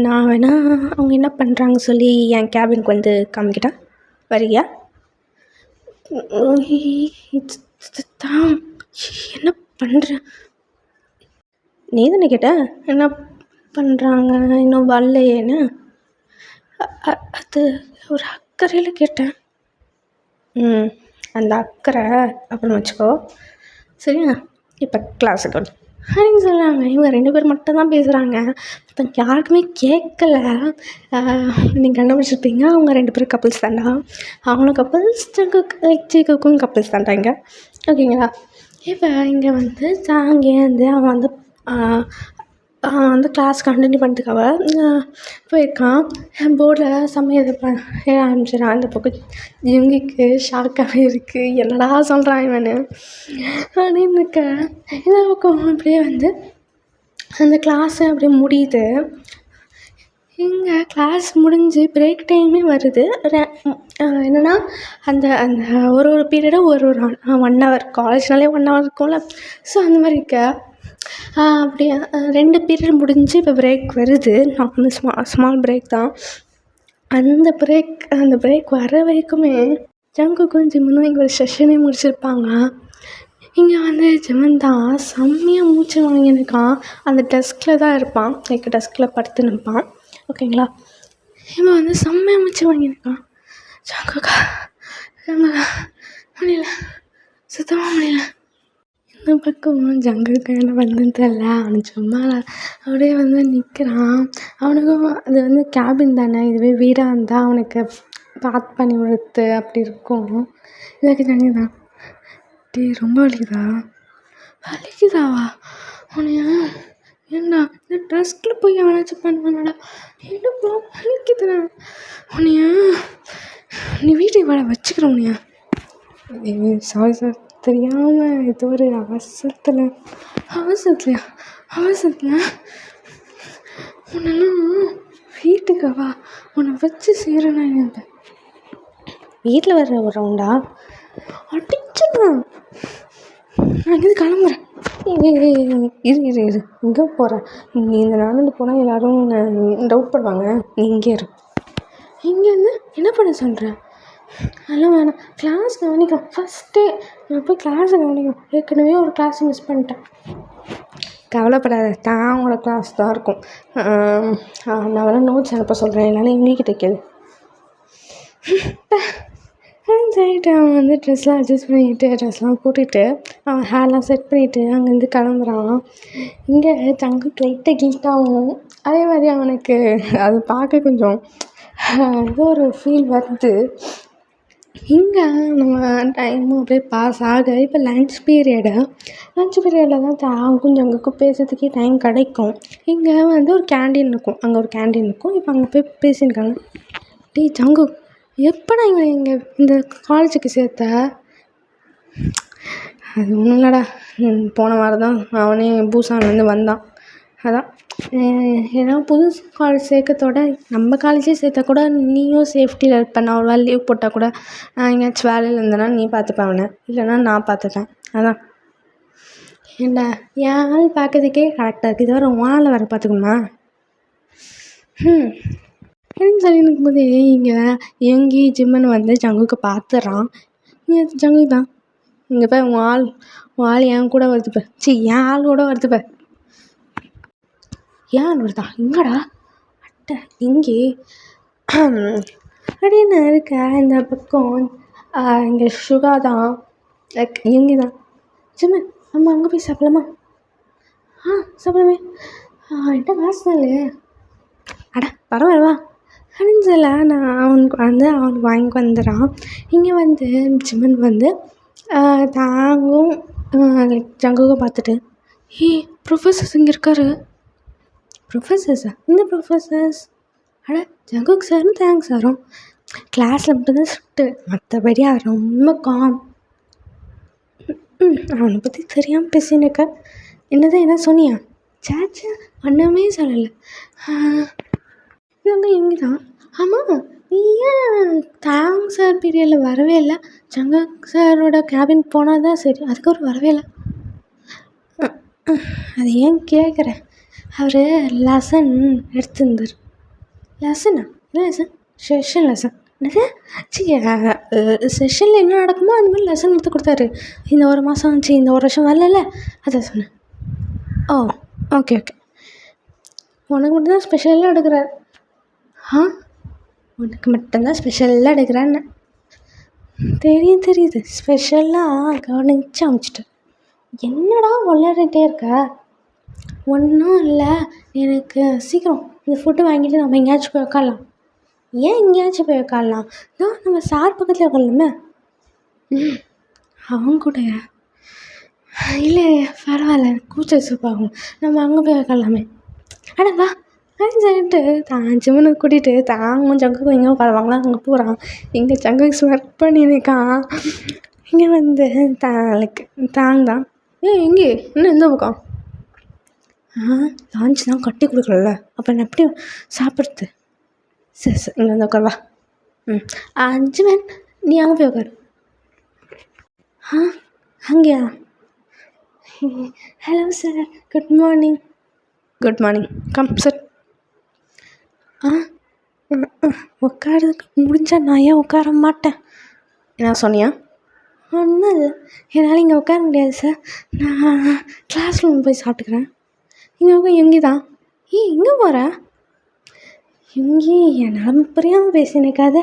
A: நான் வேணா அவங்க என்ன பண்ணுறாங்க சொல்லி என் கேபினுக்கு வந்து காமிக்கிட்டேன். வரியா? தான் என்ன பண்ணுற? நீ தானே கேட்ட என்ன பண்ணுறாங்க இன்னும் வரலையேன்னு? அது ஒரு அக்கறையில் கேட்டேன். அந்த அக்கறை அப்புறம் வச்சுக்கோ சரியா? இப்போ கிளாஸுக்கு வந்து அப்படின்னு சொல்கிறாங்க. இவங்க 2 பேர் மட்டும் தான் பேசுகிறாங்க. மற்ற யாருக்குமே கேட்கல. நீங்கள் கண்டுபிடிச்சிருப்பீங்க, அவங்க 2 பேரும் கப்புள்ஸ் தாண்டா. அவங்களும் கப்புள்ஸ், ஜங்குக்கும் கப்புள்ஸ் தாண்டா இங்கே. ஓகேங்களா? இப்போ இங்கே வந்து அங்கேருந்து அவன் வந்து கிளாஸ் கண்டினியூ பண்ணுறதுக்காக போயிருக்கான். போர்டில் செம்மையை இது ஆரம்பிச்சிடான். அந்த பக்கம் ஜிங்கிக்கு ஷாக்காகவே இருக்குது. என்னடா சொல்கிறான் இவனு அப்படின்னு இருக்க. இந்த பக்கம் அப்படியே வந்து அந்த கிளாஸை அப்படியே முடியுது. இங்கே கிளாஸ் முடிஞ்சு பிரேக் டைமே வருது. என்னென்னா அந்த அந்த ஒரு பீரியடும் ஒரு 1 ஹவர். காலேஜ்னாலே 1 ஹவர் இருக்கும்ல. ஸோ அந்த மாதிரி இருக்க அப்படியே 2 பீரியட் முடிஞ்சு இப்போ பிரேக் வருது. நான் வந்து ஸ்மால் பிரேக் தான். அந்த பிரேக் வர வரைக்குமே ஜங்குக்கும் ஜிமனும் இங்கே ஒரு செஷனே முடிச்சிருப்பாங்க. இங்கே வந்து ஜிமன் தான் செம்மையாக மூச்சு வாங்கியிருக்கான். அந்த டெஸ்கில் தான் இருப்பான். டெஸ்கில் படுத்து நிற்பான். ஓகேங்களா? இவன் வந்து செம்மையாக மூச்சு வாங்கியிருக்கான். ஜங்குக்கா முடியல, சுத்தமாக முடியல. இந்த பக்கம் ஜங்குக்கு என்ன பண்ணுன்னு தெரில. அவனுக்கு சும்மா அப்படியே வந்து நிற்கிறான். அவனுக்கும் அது வந்து கேபின் தானே, இதுவே வீடாக இருந்தால் அவனுக்கு பாத் பண்ணி விடுத்து அப்படி இருக்கும். இதுக்கு தண்ணி தான். ரொம்ப வலிக்குதாவா உனையா? ஏண்டா இந்த ட்ரெஸ்கில் போய் அவனாச்சும் பண்ணுவானடா. என்ன வலிக்குதுடா உனையா? நீ வீட்டுக்கு வாட வச்சுக்கிறேன் உனையா. சாரி சார், தெரியாமல் ஏதோ ஒரு அவசரத்தில் உன்னெல்லாம் வீட்டுக்கு வா, உன்னை வச்சு செய்கிறேன்னா என்ன வீட்டில் வர்ற ஒரு ரவுண்டா அடிச்சுடுவேன். நான் இங்கேருந்து கிளம்புறேன். இரு இங்கே போகிறேன். நீ இந்த நடந்து போனால் எல்லோரும் டவுட் பண்ணுவாங்க. நீ இங்கே இரு. இங்கேருந்து என்ன பண்ண சொல்கிறேன்? அதெல்லாம் வேணாம். கிளாஸ் கவனிக்கும். ஃபஸ்ட்டே நான் போய் கிளாஸை கவனிக்கும். ஏற்கனவே ஒரு கிளாஸ் மிஸ் பண்ணிட்டேன். கவலைப்படாத, அவங்களோட கிளாஸ் தான் இருக்கும். நான் வேணால் நோட்ஸ் அனுப்ப சொல்கிறேன். இல்லைன்னா இவங்ககிட்ட கேளு. சொல்லிட்டு அவன் வந்து ட்ரெஸ்லாம் அட்ஜஸ்ட் பண்ணிவிட்டு ட்ரெஸ்லாம் போட்டுட்டு அவன் ஹேர்லாம் செட் பண்ணிவிட்டு அங்கேருந்து கிளம்புறான். இங்கே ஜங்குக்கு லைட்டாக கில்ட்டாகும். அதே மாதிரி அவனுக்கு அது பார்க்க கொஞ்சம் ஏதோ ஒரு ஃபீல் வருது. இங்கே நம்ம டைமும் அப்படியே பாஸ் ஆக இப்போ லன்ச் பீரியடில் தான் தாங்கும் ஜங்குக்கும் பேசுறதுக்கே டைம் கிடைக்கும். இங்கே வந்து ஒரு கேண்டீன் இருக்கும். அங்கே ஒரு கேண்டீன் இருக்கும். இப்போ அங்கே போய் பேசியிருக்காங்க. டேய் ஜங்கு, எப்போடா இங்கே இந்த காலேஜுக்கு சேர்த்த? அது ஒன்றும் இல்லைடா, போன வாரம் தான் அவனே பூசான்லேருந்து வந்தான். அதான் ஏன்னா புது காலேஜ் சேர்க்கறதோட நம்ம காலேஜே சேர்த்தா கூட நீயும் சேஃப்டியில் இருப்ப. நான் ஒரு வேளை லீவ் போட்டால் கூட நான் எங்கேயாச்சும் வேலையில் இருந்தேன்னா நீ பார்த்துப்பேன் அவனை, இல்லைன்னா நான் பார்த்துப்பேன். அதான் ஏண்டா என் ஆள் பார்க்கறதுக்கே கரெக்டாக இருக்குது. இது வர உன் ஆளை வர பார்த்துக்கணுமா? அப்படின்னு சொல்லிட்டு இருக்கும்போது இங்கே யங்கி ஜிம்மன் வந்து ஜங்குக்கு பார்த்துட்றான். இங்கே ஜங்கு தான் இங்கே போய் உன் ஆள் என் கூட வருது பார், என் ஆள் கூட வருது பார். ஏன் வருதா எங்கடா அட்டை இங்கே அப்படின்னு இருக்க இந்த பக்கம் இங்கே சுகா தான் லைக் யங்கி தான். ஜிம்மன் நம்ம அங்கே போய் சாப்பிடலாமா? சாப்பிடலாமே. என்கிட்ட காசு தான் இல்லையே. அட பரவாயில்லவா அப்படின்னு சொல்ல நான் அவனுக்கு வாங்கி வந்துடுறான். இங்கே வந்து ஜிம்மன் வந்து தாங்கும் லைக் ஜங்குக்கும் பார்த்துட்டு ப்ரொஃபஸர்ஸ் இங்கே இருக்காரு. ப்ரொஃபஸர்ஸா? இந்த ப்ரொஃபஸர்ஸ்? அட ஜங்குக் சாரும் தேங்க் சாரும் கிளாஸில் மட்டும்தான் ஸ்ட்ரிக்ட்டு, மற்றபடி அவர் ரொம்ப காம். அவனை பற்றி தெரியாமல் பேசினுக்க. என்னதான் என்ன சொன்னியா? சேச்சா ஒன்றுமே சொல்லலை. இவங்க இங்கே தான். ஆமாம், நீ ஏன் தேங்க் சார் பீரியடில் வரவே இல்லை? ஜங்கக் சாரோட கேபின் போனால் தான் சரி, அதுக்கப்புறம் வரவே இல்லை. அது ஏன் கேட்குறேன்? அவர் லெசன் எடுத்துருந்தார். லெசனா? என்ன லெசன்? Session lesson. என்னது? செஷனில் என்ன நடக்குமோ அந்த மாதிரி லெசன் எடுத்து கொடுத்தாரு. இந்த ஒரு மாதம் ஆச்சு, இந்த ஒரு வருஷம் வரல, அதை சொன்னேன். ஓ ஓகே ஓகே. உனக்கு மட்டும்தான் ஸ்பெஷலாக எடுக்கிறார். உனக்கு மட்டும்தான் ஸ்பெஷலாக எடுக்கிறான்னு தெரியுது. ஸ்பெஷலாக கவனிச்சு அமைச்சிட்டேன். என்னடா வளர்கிட்டே இருக்க? ஒன்றும் இல்லை, எனக்கு சீக்கிரம் இந்த ஃபுட்டு வாங்கிட்டு நம்ம எங்கேயாச்சும் போய் உட்காரலாம். ஏன் எங்கேயாச்சும் போய் உட்காரலாம்? நம்ம சார் பக்கத்தில் உட்காரலாமே. அவங்க கூட இல்லை பரவாயில்ல, கூச்சல் சூப்பாகும், நம்ம அங்கே போய் உட்காரலாமே. அட வா அப்படின்னு சொல்லிட்டு தான் ஜிம்மனை கூட்டிகிட்டு தாங்கும் ஜங்குக்கும் எங்கே உட்காருவாங்களா அங்கே போகிறான். இங்கே ஜங்குக்கு ஸ்வெட் பண்ணியிருக்கான். இங்கே வந்து லைக் தாங் தான் எங்கே இன்னும் எந்த பக்கம்? லான்ச் தான் கட்டி கொடுக்கல, அப்போ நான் எப்படி சாப்பிட்றது? சரி இங்கே வந்து உட்காருவா. ஜிம்மன் நீ அங்கே போய் உட்காரு. அங்கேயா? Hello sir, good morning. Good morning, come sir. உட்காரதுக்கு முடிஞ்சால் நான் ஏன் உட்கார மாட்டேன்? என்ன சொன்னியா? ஒன்றும் இல்லை, என்னால் இங்கே உட்கார முடியாது சார், நான் கிளாஸ் ரூம் போய் சாப்பிட்டுக்கிறேன். இங்கே எங்கே தான்? எங்கே போகிற? இங்கே என் நிலமை புரியாமல் பேசினக்காத,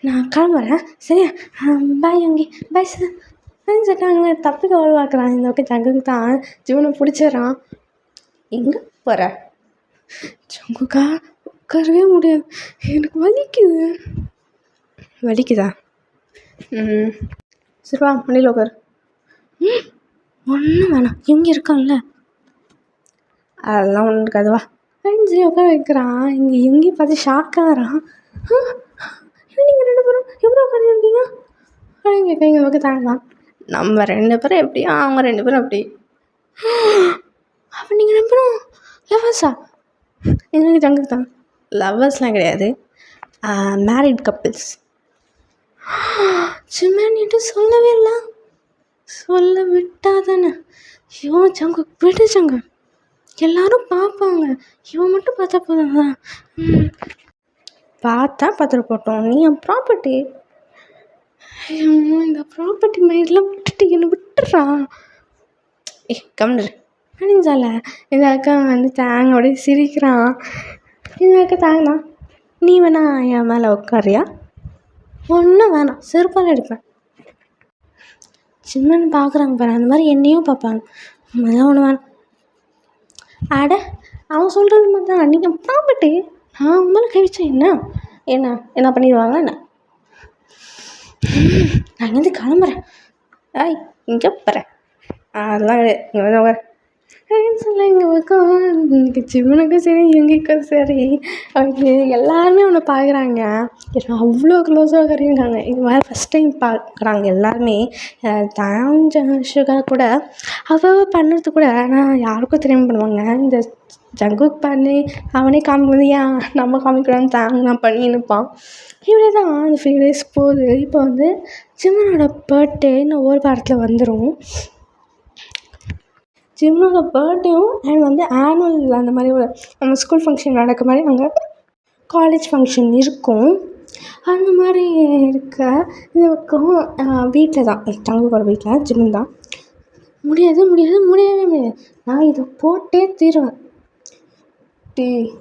A: நான் கிளம்புறேன் சரியா? பாய் எங்கே பாய் சார் அப்படின்னு சொல்லிட்டு அங்கே தப்பிக்க உருவாக்குறான். இந்த பக்கம் ஜங்குக்கு தான் ஜீவனை பிடிச்சிட்றான். எங்கே போகிற? ஜங்குக்கா உட்காரவே முடியாது, எனக்கு வலிக்குது. வலிக்குதா? சரிவா மண்டியில் உட்காரு. ஒன்றும் வேணாம், இங்கே இருக்கான்ல, அதெல்லாம் ஒன்று இருக்காதுவா அப்படின்னு சொல்லி உட்கார வைக்கிறான். இங்கே எங்கேயும் பார்த்து ஷாக்காகிறான். நீங்கள் 2 பேரும் எப்படி உட்காந்துருக்கீங்க அப்படின்னு கேட்க இங்கே பக்கம் தாங்கலாம். நம்ம 2 பேரும் எப்படியோ அவங்க 2 பேரும் அப்படி. அப்போ நீங்கள் 2 பேரும் லவ்வர்ஸா? எங்களுக்கு ஜங்கு தான். லவ்வர்ஸ்லாம் கிடையாது, மேரிட் கப்பிள்ஸ். சிம்மன்ட்டு சொல்லவே இல்லை, சொல்ல விட்டா தானே. இவன் ஜங்கு விட்டு ஜங்கு, எல்லாரும் பார்ப்பாங்க, இவன் மட்டும் பார்த்தா போதும். பார்த்தா பார்த்துட்டு போட்டோம், நீ என் ப்ராப்பர்ட்டி. இந்த ப்ராப்பர்ட்டி மைண்ட்லாம் விட்டுட்டு என்னை விட்டுறா. கம்னு அப்படின்னு சொல்ல இந்த அக்கா வந்து தேங்கோட சிரிக்கிறான். இந்த அக்கா தாங்கண்ணா, நீ வேணா என் மேலே உட்காரியா? ஒன்றும் வேணாம், செருப்பால் எடுப்பேன். சிம்மன் பார்க்குறாங்க பாரு, அந்த மாதிரி என்னையும் பார்ப்பாங்க. அதெல்லாம் ஒன்று வேணாம். அட அவன் சொல்கிறது மாதிரி தான், நீங்கள் ப்ராப்பர்ட்டி, நான் மேலே கை வச்சேன் என்ன பண்ணிடுவாங்க? என்ன நான் வந்து கிளம்புறேன். இங்கே போகிறேன், அதெல்லாம் கிடையாது, இங்கே வந்து உட்கார அப்படின்னு சொல்ல இங்கே பக்கம் இன்றைக்கி சிவனுக்கும் சரி இவங்களுக்கும் சரி அவங்க எல்லாருமே அவனை பார்க்குறாங்க. ஏன்னா அவ்வளோ க்ளோஸாக கறியிருக்காங்க. இது மாதிரி ஃபஸ்ட் டைம் பார்க்குறாங்க எல்லாருமே. சுகா கூட அவள் பண்ணுறது கூட ஆனால் யாருக்கும் தெரியாமல் பண்ணுவாங்க. இந்த ஜங்குக் பண்ணி அவனே காமிக்கும்போது ஏன் நம்ம காமிக்கூடாதுன்னு தான் பண்ணி நிற்பான். இப்படி தான் அந்த 5 days போகுது. இப்போ வந்து சிம்மனோட பர்த்டே இன்னும் ஒரு வாரத்தில் வந்துடும். ஜிம்மனோட பர்த்டேவும் அண்ட் வந்து ஆனுவல் அந்த மாதிரி ஒரு நம்ம ஸ்கூல் ஃபங்க்ஷன் நடக்க மாதிரி அங்கே காலேஜ் ஃபங்க்ஷன் இருக்கும். அந்த மாதிரி இருக்க இந்த பக்கம் வீட்டில் தான் ஜங்குக்கோட வீட்டில் ஜிம் தான். முடியவே முடியாது. நான் இதை போட்டே தீருவேன்.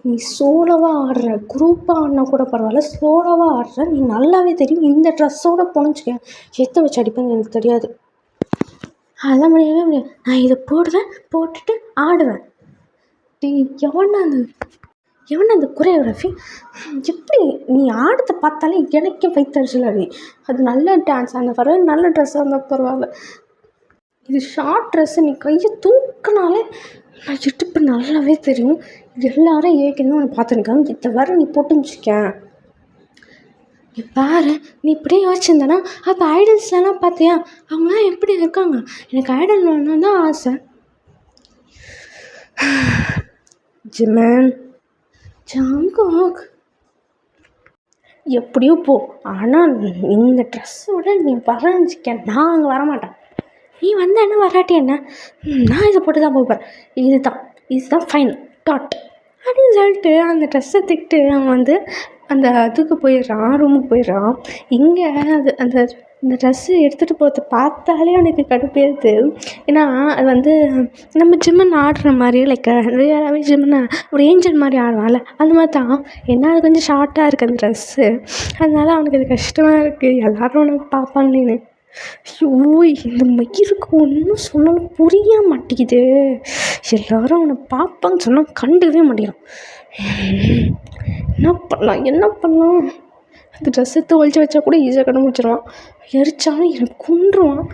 A: நீ சோலோவாக ஆடுற, குரூப்பாக ஆடினா கூட பரவாயில்ல, சோலோவாக ஆடுற, நீ நல்லாவே தெரியும். இந்த ட்ரெஸ்ஸோட போணுச்சுக்க எத்த வச்சு அடிப்பேன்னு எனக்கு தெரியாது. அதெல்லாம் முடியாது. நான் இதை போடுவேன், போட்டுட்டு ஆடுவேன். எவனா அந்த கொரியோகிராஃபி எப்படி நீ ஆடுறத பார்த்தாலே எனக்கே வைத்தறிச்சலாது. அது நல்ல டான்ஸ், அந்த பரவாயில்ல, நல்ல ட்ரெஸ்ஸாக இருந்தால் பரவாயில்ல. இது ஷார்ட் ட்ரெஸ்ஸு, நீ கையை தூக்கினாலே நான் இடுப்பு நல்லாவே தெரியும். எல்லாரும் ஏற்கனவே உன்னை பார்த்துருக்காங்க. இதை வர நீ போட்டுன்னு வச்சுக்கேன். பாரு, நீ இப்படியே யோசிச்சிருந்தேன்னா அப்போ ஐடல்ஸ்லாம் பார்த்தியா, அவங்களாம் எப்படி இருக்காங்க? எனக்கு ஐடல் வேணும்னு தான் ஆசை. ஜிமன், ஜங்குக் எப்படியோ போ, ஆனால் இந்த ட்ரெஸ்ஸோட நீ வரஞ்சிக்க, நான் அங்கே வரமாட்டேன். நீ வந்த என்ன வராட்டி என்ன, நான் இதை போட்டு தான் போகிறேன். இதுதான் ஃபைனல் டாட் அப்படின்னு சொல்லிட்டு அந்த ட்ரெஸ்ஸை திட்டு அவன் வந்து அந்த இதுக்கு போயிடுறான், ரூமுக்கு போயிடுறான். இங்கே இந்த ட்ரெஸ்ஸு எடுத்துகிட்டு போகிறத பார்த்தாலே எனக்கு கடுப்பேறுது. ஏன்னா அது வந்து நம்ம ஜிம்மன் ஆடுற மாதிரி லைக் ரியலாகவே ஜிம்மனை ஒரு ஏஞ்சல் மாதிரி ஆடுவான்ல, அந்த மாதிரி தான். ஏன்னா அது கொஞ்சம் ஷார்ட்டாக இருக்குது அந்த ட்ரெஸ்ஸு, அதனால அவனுக்கு அது கஷ்டமாக இருக்குது. எல்லோரும் உனக்கு பார்ப்பாங்க. நீ ஐயோ, இந்த மயிருக்கு ஒன்றும் சொன்னாலும் புரிய மாட்டேங்குது. எல்லோரும் அவனை பார்ப்பான்னு சொன்னால் கண்டுக்கவே மாட்டேங்கிறான். என்ன பண்ணலாம்? அந்த ட்ரெஸ் எடுத்து ஒழிச்சு வச்சா கூட ஈஸியாக கண்டுபிடிச்சிருவான். எரிச்சாலும் எனக்கு கொன்றுவான்.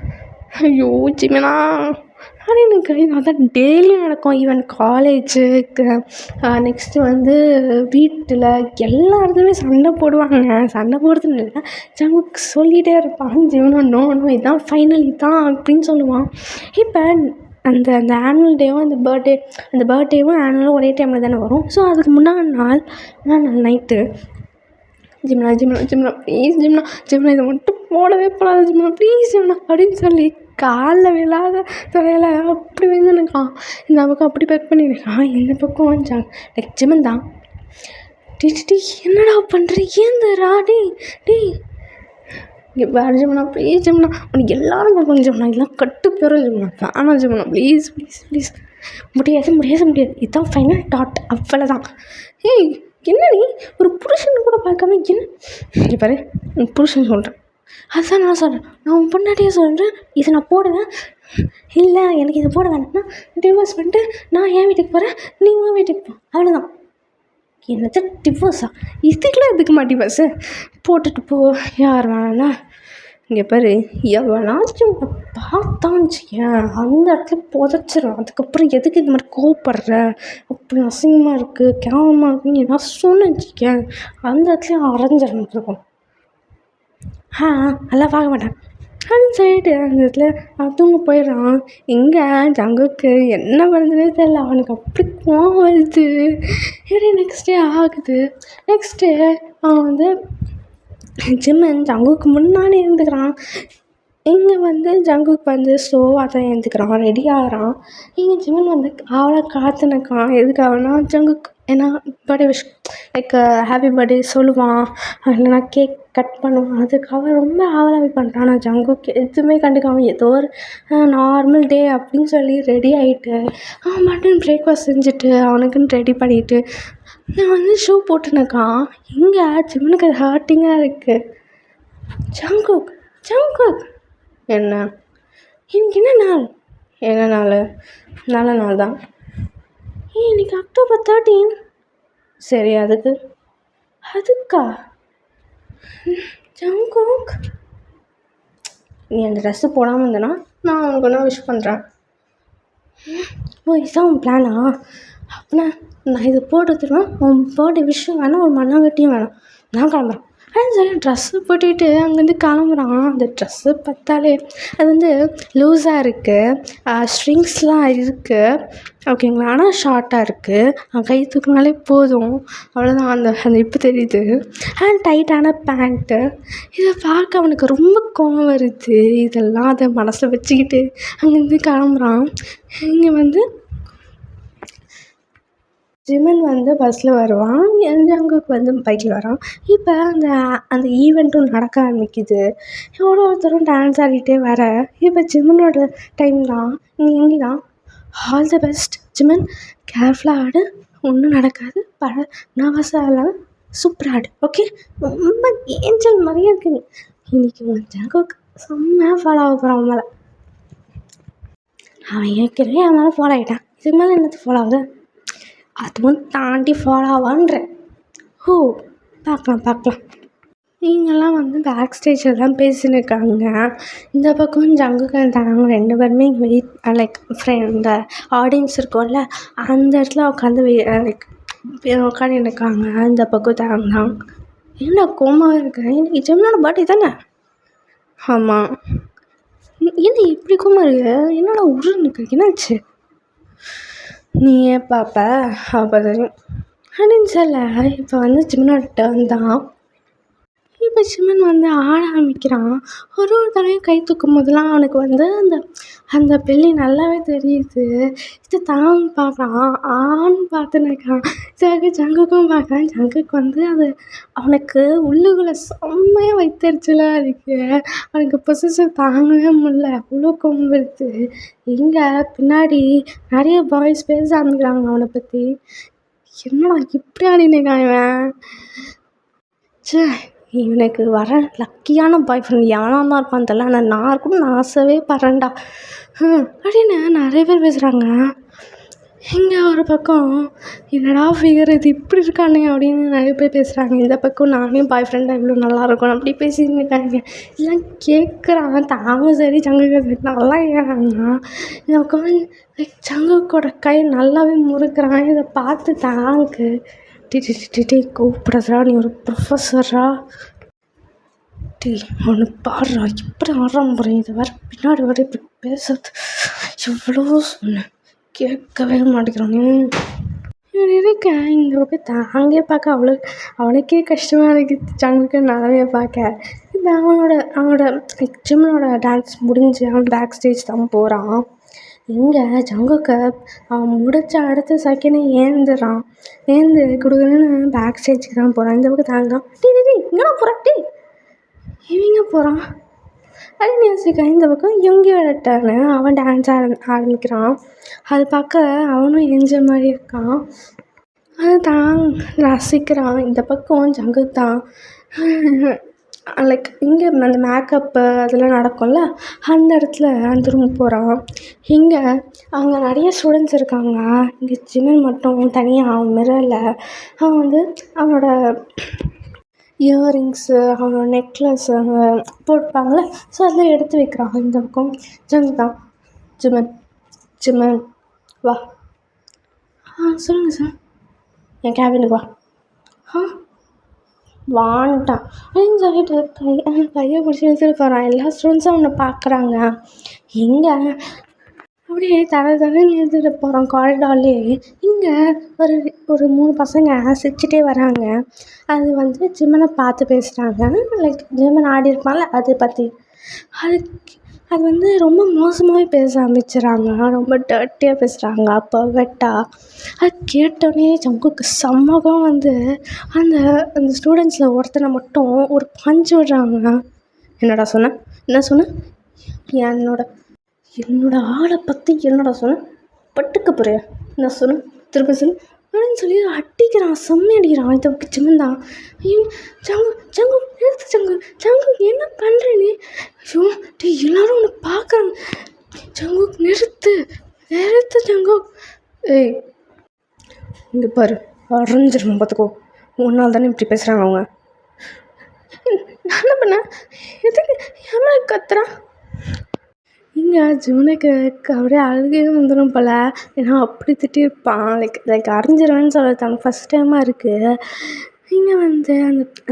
A: ஐயோ ஜிமனா, ஆனால் எனக்கு அதான் டெய்லியும் நடக்கும். ஈவன் காலேஜுக்கு நெக்ஸ்ட்டு வந்து வீட்டில் எல்லா இடத்துலையுமே சண்டை போடுவாங்க. சண்டை போடுறதுன்னு இல்லை, ஜங்குக்கு சொல்லிகிட்டே இருப்பான், ஜிவனா நோ இதுதான் ஃபைனல், இதுதான் அப்படின்னு சொல்லுவான். இப்போ அந்த ஆனுவல் டேவும் அந்த பர்த்டேவும் ஆனுவலும் ஒரே டைமில் தானே வரும். ஸோ அதுக்கு முன்னாடி நாள் நைட்டு ஜிம்னா ப்ளீஸ் ஜிம்னா இதை மட்டும் போடவே போடாது ஜிம்னா ப்ளீஸ் ஜிம்னா அப்படின்னு சொல்லி காலில் விழாத துறையில் அப்படி வந்து எனக்கான். இந்த பக்கம் அப்படி பேக் பண்ணியிருக்கான், இந்த பக்கம் வந்தாங்க லைக் ஜிமன் தான். என்னடா பண்ணுற, ஏந்தரா டே இங்கே வேறு ஜிம்னா ப்ளீஸ் ஜிம்னா, உனக்கு எல்லாரும் பார்க்கணும் ஜிம்னா, இதெல்லாம் கட்டு பேரும் ஜிம்னா வேணாம் ஜிம்னா ப்ளீஸ் முடியாது. இதுதான் ஃபைனல் டாட், அவ்வளோதான். ஏய் என்ன நீ ஒரு புருஷன் கூட பார்க்காம என்ன பாரு, உன் புருஷன் சொல்கிறேன், அதுதான் நான் சொல்கிறேன், நான் உன் பொண்டாட்டியே சொல்கிறேன். இதை நான் போடுவேன், இல்லை எனக்கு இது போட வேணாம்னா டிவோர்ஸ் பண்ணிட்டு நான் என் வீட்டுக்கு போகிறேன், நீ உன் வீட்டுக்கு போ, அவ்வளோதான். என்னது டிவோர்ஸா? இதுக்கெல்லாம் எதுக்கு டிவோர்ஸு? போட்டுட்டு போ, யார் வேணா. இங்கே பாரு, எவனாச்சும் பார்த்தான்னு வச்சுக்கேன் அந்த இடத்துல புதைச்சிடும். அதுக்கப்புறம் எதுக்கு இந்த மாதிரி கோவப்படுற, அப்படி அசிங்கமாக இருக்குது, கேவலமாக இருக்குன்னு என்ன சொன்னு வச்சுக்கேன் அந்த இடத்துல அரைஞ்சிடணும் இருக்கும். நல்லா பார்க்க மாட்டேன் அப்படின்னு சொல்லிட்டு அந்த இடத்துல தூங்க போயிடுறான். எங்கே ஜங்குக்கு என்ன பண்ணுறதுனே தெரியல, அவனுக்கு அப்படி கோவம் வருது. இப்படி நெக்ஸ்ட் டே ஆகுது. நெக்ஸ்ட் டே அவன் வந்து ஜிம்மன் ஜங்குக்கு முன்னாடி இருந்துக்கிறான். இங்கே வந்து ஜங்குக்கு வந்து ஸ்லோவாக தான் எழுந்துக்கிறான், ரெடி ஆகிறான். இங்கே ஜிம்மன் வந்து அவளை காத்துனுக்கான். எதுக்காகனா ஜங்குக்கு ஏன்னா birthday wish like happy birthday சொல்லுவான், இல்லைனா கேக் கட் பண்ணுவான். அதுக்காக ரொம்ப ஆவலாக பண்ணுறான். ஆனால் ஜங்குக்கு எதுவுமே கண்டுக்காமல் ஏதோ ஒரு நார்மல் டே அப்படின்னு சொல்லி ரெடி ஆகிட்டு அவன் மட்டும் பிரேக்ஃபாஸ்ட் செஞ்சுட்டு அவனுக்குன்னு ரெடி பண்ணிவிட்டு நான் வந்து ஷூ போட்டுனுக்கான். இங்கே ஜிம்மனுக்கு அது ஹார்ட்டிங்காக இருக்குது. ஜங்குக் என்ன இன்னைக்கு என்ன நாள்? நல்ல நாள் தான். இன்னைக்கு October 13. சரி, அதுக்கா ஜங்குக், நீ அந்த ட்ரெஸ்ஸு போடாமல் இருந்தேன்னா நான் உனக்கு ஒன்றா விஷ் பண்ணுறேன். ஓ, இதுதான் உன் பிளானா? அப்படின்னா நான் இது போட்டுருவேன், உன் பர்த்டே விஷயம் வேணாம், ஒரு மண்ணாங்கட்டியும் வேணாம், நான் கிளம்புறேன் அப்படின்னு சொல்லி ட்ரெஸ்ஸு போட்டுக்கிட்டு அங்கேருந்து கிளம்புறான். அந்த ட்ரெஸ்ஸு பார்த்தாலே அது வந்து லூஸாக இருக்குது, ஸ்ட்ரிங்ஸ்லாம் இருக்குது, ஓகேங்களா, ஆனால் ஷார்ட்டாக இருக்குது, கை தூக்கினாலே போதும், அவ்வளோதான். அந்த இப்போ தெரியுது. டைட்டான பேண்ட்டு. இதை பார்க்க அவனுக்கு ரொம்ப கோவம் வருது. இதெல்லாம் அதை மனசில் வச்சுக்கிட்டு அங்கேருந்து கிளம்புறான். இங்கே வந்து ஜிமின் வந்து பஸ்ஸில் வருவான், ஜங்குக் வந்து பைக்கில் வரான். இப்போ அந்த அந்த ஈவெண்ட்டும் நடக்க ஆரம்பிக்குது. ஒருத்தரும் டான்ஸ் ஆடிட்டே வர, இப்போ ஜிமினோட டைம் தான். நீ இங்கே தான் ஆல் தி பெஸ்ட் ஜிமின், கேர்ஃபுல்லாக ஆடு, ஒன்றும் நடக்காது, நர்வஸாக இல்லாமல் சூப்பராக ஆடு, ஓகே. ரொம்ப ஏஞ்சல் மாதிரியே இருக்கு நீ. இன்றைக்கி உன் ஜங்குக் செம்மையாக ஃபாலோ ஆக போகிறான் அவன் மேலே. அவன் ஏற்கனவே அவன் மேலே ஃபாலோ ஆகிட்டான், இதுக்கு மேலே என்னது ஃபாலோ ஆகுது, அதுவும் தாண்டி ஃபாலோ ஆவான்றேன். ஓ, பார்க்கலாம். நீங்கள்லாம் வந்து பேக் ஸ்டேஜில் தான் பேசின்னு இருக்காங்க. இந்த பக்கம் ஜங்குக் அண்ட் தரங்க 2 பேருமே வெயிட் லைக் இந்த ஆடியன்ஸ் இருக்கும்ல, அந்த இடத்துல உட்காந்து லைக் உட்காந்துன்னு இருக்காங்க. இந்த பக்கம் தரங்க தான். என்ன கோமாவே இருக்கேன், இன்னைக்கு ஜெமினோட பர்த்டே தானே? ஆமாம். என்ன இப்படி கோமா இருக்கு, என்னோட உருன்னு இருக்கு, என்னாச்சு? நீயே பார்ப்ப அப்போ தெரியும் அப்படின்னு சொல்ல. இப்போ வந்து ஜிமினோட டர்ன் தான். இப்போ ஜிமின் வந்து ஆட ஆரம்பிக்கிறான். ஒரு தடவையும் கை தூக்கும் போதெல்லாம் அவனுக்கு வந்து அந்த பெல்லி நல்லாவே தெரியுது. இது தான் பார்க்குறான், ஆன்னு பார்த்துன்னு இருக்கான். சரி ஜங்குக்கும் பார்க்குறான். ஜங்குக்கு வந்து அது அவனுக்கு உள்ளுக்குள்ளே செம்மையாக வைத்தறிச்சலாக இருக்குது. அவனுக்கு பொசிஷன் தாங்கவே முடியல, அவ்வளோ கொம்புடுது. எங்கே பின்னாடி நிறைய பாய்ஸ் பேச ஆரம்பிக்கிறாங்க அவனை பற்றி. என்னடா இப்படி ஆடினேக்கான் இவன், சே இவனுக்கு வர லக்கியான பாய் ஃப்ரெண்ட் எவனாக தான் இருப்பான்னு தெரியல, ஆனால் நான் இருக்கணும்னு ஆசைவே படுறேன்டா அப்படின்னு நிறைய பேர் பேசுகிறாங்க. இங்கே ஒரு பக்கம் என்னடா ஃபிகர் இது இப்படி இருக்கானே அப்படின்னு நிறைய பேர் பேசுகிறாங்க. இந்த பக்கம் நானே பாய் ஃப்ரெண்டாக இவ்வளோ நல்லாயிருக்கும் அப்படி பேசின்னு இருக்காங்க. எல்லாம் கேட்குறான், தாமும் சரி ஜங்குக்கும் சரி நல்லா கேட்குறாங்க. இந்த பக்கம் லைக் ஜங்குக்கோட கை நல்லாவே முறுக்குறான். இதை பார்த்து தாங்கு டி கூப்பிடுறா, நீ ஒரு ப்ரொஃபஸரா, டி ஒன்று பாடுறா, இப்படி ஆடுறான் போகிறேன். இது வேறு பின்னாடி வர இப்படி பேசுறது எவ்வளோ சொன்னேன், கேட்கவே மாட்டேங்கிறானே. இவன் இருக்க இந்த பக்கம் தாங்கே பார்க்க அவனுக்கே கஷ்டமாக இருக்குது. ஜங்குக்கு நல்லாவே பார்க்க. இப்போ அவனோட ஜிமினோட டான்ஸ் முடிஞ்சு அவன் பேக் ஸ்டேஜ் தான் போகிறான். இங்கே ஜங்குக்கு அவன் முடிச்ச அடுத்த செகண்டே ஏந்து கொடுக்குறேன்னு பேக் ஸ்டேஜுக்கு தான் போகிறான். இந்த பக்கம் தாங்க இங்கே போகிறான், இவங்க போகிறான் அப்படின்னு யோசிக்கா. இந்த பக்கம் இவங்களோட டர்னு, அவன் டான்ஸ் ஆரம்பிக்கிறான். அது பார்க்க அவனும் என்ஜாய் மாதிரி இருக்கான், அது தான் ரசிக்கிறான். இந்த பக்கம் ஜங்குக் தான் லைக் இங்கே அந்த மேக்கப்பு அதெல்லாம் நடக்கும்ல, அந்த இடத்துல அந்த ரூம் போகிறான். இங்கே அங்கே நிறைய ஸ்டூடெண்ட்ஸ் இருக்காங்க. இங்கே ஜிமின் மட்டும் தனியாக அவன் மிரரில் அவன் வந்து அவனோட இயரிங்ஸு அவனோட நெக்லஸ் அவங்க போட்டுப்பாங்களே, ஸோ அதெல்லாம் எடுத்து வைக்கிறான். இந்த பக்கம் ஜங்குக் தான், ஜிமின் வா, சொல்லுங்கள் சார், என் கேபினுக்கு வா, வான்ட்டான் அப்படின்னு சொல்லிட்டு கையை பிடிச்சி இழுத்துட்டு போகிறான். எல்லா ஸ்டூடெண்ட்ஸும் அவனை பார்க்குறாங்க. எங்கே அப்படியே தடன்னு இழுத்துட்டு போகிறான் காரிடார்லேயே. இங்கே ஒரு 3 பசங்க சிரிச்சிட்டே வராங்க. அது வந்து ஜிமினை பார்த்து பேசுகிறாங்க. லைக் ஜிமின் ஆடி இருப்பான்ல அதை பற்றி. அது வந்து ரொம்ப மோசமாகவே பேச ஆரம்பிச்சிடறாங்க, ரொம்ப டர்ட்டியாக பேசுகிறாங்க, பர்வெட்டாக. அது கேட்டோடனே ஜங்குக்கு சம்மகம் வந்து அந்த ஸ்டூடெண்ட்ஸில் ஒருத்தனை மட்டும் ஒரு பஞ்சு விடுறாங்க. என்னடா சொன்னேன், என்ன சொன்னேன், என்னோட ஆளை பற்றி என்னடா சொன்னேன், பட்டுக்க போறியா, என்ன சொன்னேன், திருப்பி சொல்லு அப்படின்னு சொல்லி அடிக்கிறான், செம்மி அடிக்கிறான். இதை ஜிமின் தான், ஐயோ ஜங்கு நிறுத்து, ஜங்கு என்ன பண்ணுறேன்னு, ஐயோ டே எல்லாரும் உன்னை பார்க்குறாங்க, ஜங்கு நிறுத்து ஜங்கு, ஏய் இங்கே பாரு அரைஞ்சிருக்கும் பார்த்துக்கோ, ஒன்றால் தானே இப்படி பேசுகிறாங்க அவங்க. நான் என்ன பண்ணேன், எதுக்கு ஏமா கத்துறான். இங்கே ஜிமினுக்கு அப்படியே அழுகே வந்துடும் போல், ஏன்னா அப்படி திட்டிருப்பான். லைக் அரைஞ்சிருவேன்னு சொல்கிறது அவனுக்கு ஃபஸ்ட் டைமாக இருக்குது. இங்கே வந்து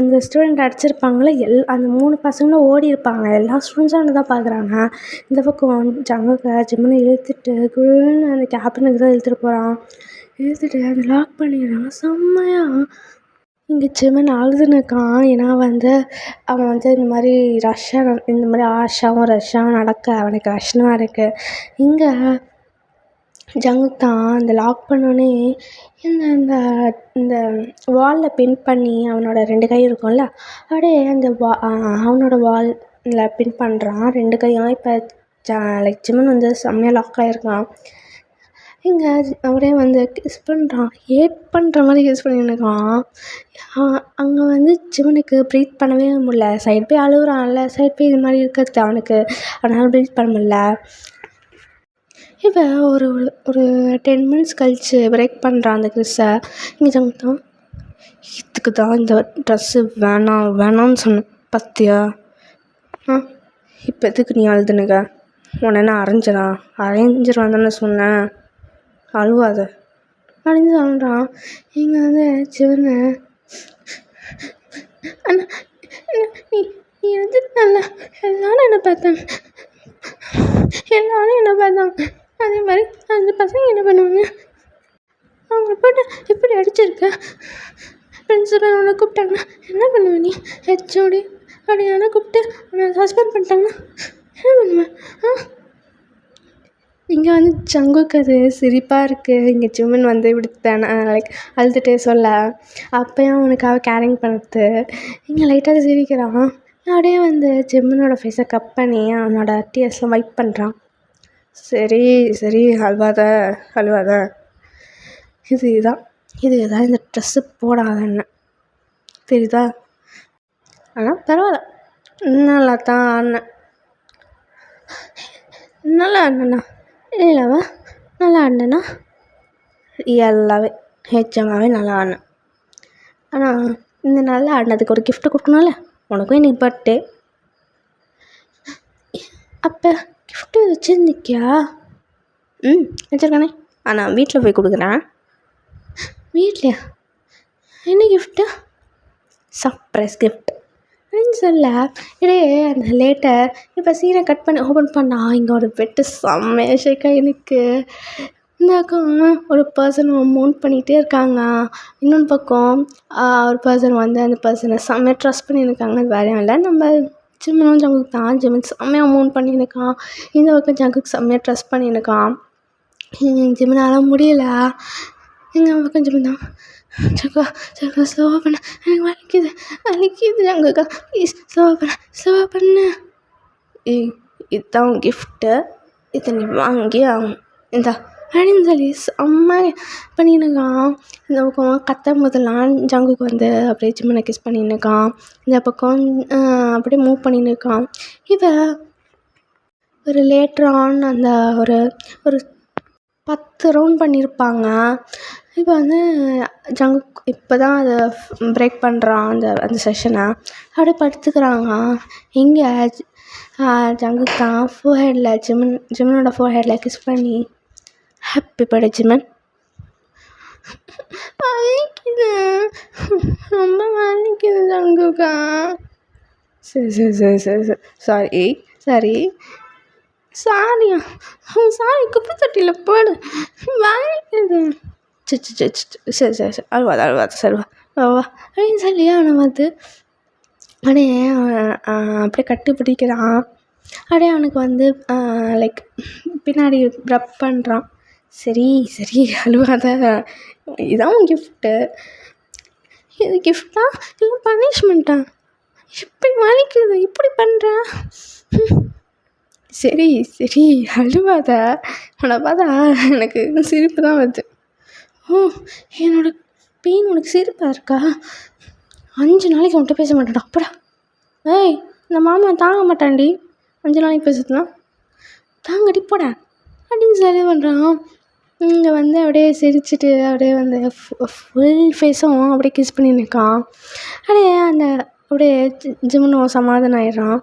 A: அந்த ஸ்டூடெண்ட் அடிச்சிருப்பாங்களே, அந்த 3 பசங்களும் ஓடி இருப்பாங்க. எல்லா ஸ்டூடெண்ட்ஸும் அவனை தான் பார்க்குறாங்க. இந்த பக்கம் ஜிமினை இழுத்துட்டு குழுன்னு அந்த கேபினுக்கு தான் இழுத்துட்டு போகிறான். இழுத்துட்டு அதை லாக் பண்ணிடுறான் செம்மையாக. இங்கே ஜிமின் அழுதுன்னு இருக்கான். ஏன்னா வந்து அவன் வந்து இந்த மாதிரி ஆஷாவும் ரஷ்ஷாவும் நடக்க அவனுக்கு கஷ்டமாக இருக்குது. இங்கே ஜங்குக் தான் அந்த லாக் பண்ணோடனே இந்த இந்த இந்த வாலில் பின் பண்ணி அவனோட 2 கை இருக்கும்ல, அப்படியே அந்த அவனோட வாலில் பின் பண்ணுறான் 2 கையும். இப்போ லைக் ஜிமன் வந்து செம்மையாக லாக் ஆகிருக்கான். இங்கே அப்படியே வந்து கிஸ் பண்ணுறான், ஹேட் பண்ணுற மாதிரி கிஸ் பண்ணியிருக்கான். அங்கே வந்து ஜிமனுக்கு ப்ரீத் பண்ணவே முடியல. சைடு போய் அழுகுறான்ல, சைடு போய் இது மாதிரி இருக்கிறது அவனால் ப்ரீத் பண்ண முடியல. இப்போ ஒரு ஒரு 10 மினிட்ஸ் கழித்து பிரேக் பண்ணுறான் அந்த கிஸ்ஸை. இங்கே ஜங்குக் தான், இதுக்கு தான் இந்த ட்ரெஸ்ஸு வேணாம்னு சொன்னேன் பார்த்தியா? இப்போ எதுக்கு நீ அழுதுனுக்க? உன்னை என்ன அரேஞ்சிருவான் தானே சொன்னேன், அழுவாத அப்படின்னு சொல்கிறான். இங்கே வந்து சிவனை, அண்ணா நீ எதுனால எல்லாரும் என்னை பார்த்தாங்க அதே மாதிரி அந்த பசங்க என்ன பண்ணுவாங்க? அவங்க போட்டு எப்படி அடிச்சிருக்க? பிரின்சிபல் உன்னை கூப்பிட்டாங்கன்னா என்ன பண்ணுவேன்? நீ ஹெச்ஓடி அப்படின்னா கூப்பிட்டு உன்னை சஸ்பெண்ட் பண்ணிட்டாங்கன்னா என்ன பண்ணுவேன்? இங்கே வந்து ஜங்குக்கு அது சிரிப்பாக இருக்குது. இங்கே ஜிமன் வந்து இப்படி தானே லைக் அழுதுகிட்டே சொல்ல, அப்போயும் அவனுக்காக கேரிங் பண்ணுறது. இங்கே லைட்டாக சிரிக்கிறான். அப்படியே வந்து ஜிம்மனோட ஃபேஸை கட் பண்ணி அவனோட டிஎஸ்லாம் வைப் பண்ணுறான். சரி அழுவாத. இதுதான் இந்த ட்ரெஸ்ஸு போடாதன்னு தெரியுதா? ஆனால் பரவாயில்ல, நல்லா தான் ஆடினேன். நல்லா ஆடினேண்ணா இல்லைவா? நல்லா ஆடினேண்ணா எல்லாமே நிஜமாவே நல்லா ஆடினேன். ஆனால் இந்த நல்லா ஆடினதுக்கு ஒரு கிஃப்ட்டு கொடுக்கணும்ல. உனக்கும் இன்றைக்கி பர்த்டே. அப்போ கிஃப்ட்டு வச்சுருந்துக்கியா? வச்சுருக்கானே. ஆனால் வீட்டில் போய் கொடுக்குறேன். வீட்லையா? என்ன கிஃப்ட்டு? சர்ப்ரைஸ் கிஃப்ட் அப்படின்னு சொல்ல இடையே அந்த லேட்டர் இப்போ சீனை கட் பண்ணி ஓப்பன் பண்ணால் இங்கே ஒரு பெட்டு செம்மையாக ஷேக் எனக்கு. இந்த பக்கம் ஒரு பர்சன் மவுண்ட் பண்ணிகிட்டே இருக்காங்க, இன்னொன்று பக்கம் ஒரு பர்சன் வந்து அந்த பர்சனை செம்மையாக ட்ரஸ்ட் பண்ணியிருக்காங்க. அது வேலையும் இல்லை, நம்ம ஜிம்மனும் ஜங்குக் தான். ஜிம்மன் செம்மையாக மவுண்ட் பண்ணியிருக்கான், இந்த பக்கம் ஜங்குக் செம்மையாக ட்ரஸ்ட் பண்ணியிருக்கான். ஜிம்மனால் முடியல. எங்கள் பக்கம் ஜிம்மன் தான், ஜங்கா ஸ்லோ பண்ண, எனக்கு வலிக்குது ஜங்குக்கா ப்ளீஸ் ஸ்லோ பண்ண. இதுதான் கிஃப்ட்டு, இதை நீ வாங்கி ஆகும் இந்தா அப்படின்னு சொல்லி செம்ம பண்ணியிருக்கான். இந்த பக்கம் கத்தும் போதெல்லாம் ஜங்குக்கு வந்து அப்படியே ஜிம்மனை கிஸ் பண்ணியிருக்கான். இந்த பக்கம் அப்படியே மூவ் பண்ணியிருக்கான். இதை ஒரு லேட்டரான் அந்த ஒரு 10 ரவுண்ட் பண்ணியிருப்பாங்க. இப்போ வந்து ஜங்குக் இப்போ தான் அதை பிரேக் பண்ணுறான் அந்த செஷனை. அப்படியே படுத்துக்கிறாங்க. இங்கே ஜங்குக் தான் ஃபோர்ஹெட்டில் ஜிம்மனோட ஃபோர்ஹெட்டில் கிஸ் பண்ணி ஹாப்பி பர்த்டே ஜிம்மன். வலிக்குது, ரொம்ப வலிக்குது ஜங்குக்கா. சரி சாரியா? சாரி குப்பை தொட்டியில் போடு, வலிக்குது. சரி அழுவாத சரிவா வா அப்படின்னு சொல்லி அவனை வந்து அப்படியே அப்படியே கட்டி பிடிக்கிறான். அப்படியே அவனுக்கு வந்து லைக் பின்னாடி ரப் பண்ணுறான். சரி அழுவாத, இதான் உன் கிஃப்ட்டு. இது கிஃப்டா இல்லை பனிஷ்மெண்ட்டா? இப்படி வலிக்குது, இப்படி பண்ணுற? சரி அழுவாத. உன்னை பார்த்தா எனக்கு சிரிப்பு தான் வருது. என்னோட பெயின் உனக்கு சிரிப்பாக இருக்கா? 5 நாளைக்கு உன்கிட்ட பேச மாட்டேன்டா. அப்படா இந்த மாமா தாங்க மாட்டான்டி, 5 நாளைக்கு பேசுறதுலாம் தாங்கடி போடா அப்படின்னு சொல்லி பண்ணுறான். இங்கே வந்து அப்படியே சிரிச்சுட்டு அப்படியே வந்து ஃபுல் ஃபேஸும் அப்படியே கிஸ் பண்ணி நிற்கான். அப்படியே ஜிம்முன்னு சமாதானம் ஆயிடுறான்.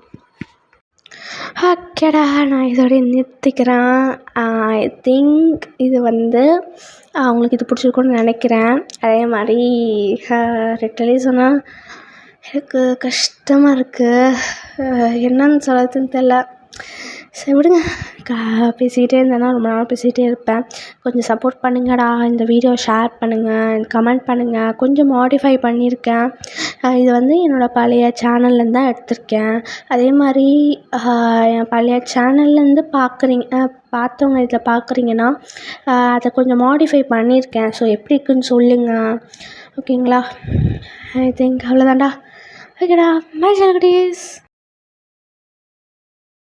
A: ஓகேடா, நான் இதோடய நிறுத்திக்கிறேன். ஐ திங்க் இது வந்து அவங்களுக்கு இது பிடிச்சிருக்குன்னு நினைக்கிறேன். அதே மாதிரி லிட்டரலி சொன்னால் எனக்கு கஷ்டமாக இருக்குது, என்னன்னு சொல்கிறதுன்னு தெரில. சரி விடுங்க. பேசிக்கிட்டே இருந்தேன்னா ரொம்ப நேரம் பேசிக்கிட்டே இருப்பேன். கொஞ்சம் சப்போர்ட் பண்ணுங்கடா. இந்த வீடியோ ஷேர் பண்ணுங்கள், கமெண்ட் பண்ணுங்கள். கொஞ்சம் மாடிஃபை பண்ணியிருக்கேன். இது வந்து என்னோடய பழைய சேனல்லேருந்து தான் எடுத்திருக்கேன். அதே மாதிரி என் பழைய சேனல்லேருந்து பார்த்தவங்க இதில் பார்க்குறீங்கன்னா அதை கொஞ்சம் மாடிஃபை பண்ணியிருக்கேன். ஸோ எப்படி இருக்குதுன்னு சொல்லுங்கள். ஓகேங்களா? ஐ திங்க் அவ்வளோதான்டா. ஓகேடா, பை செல்லக்குட்டீஸ்.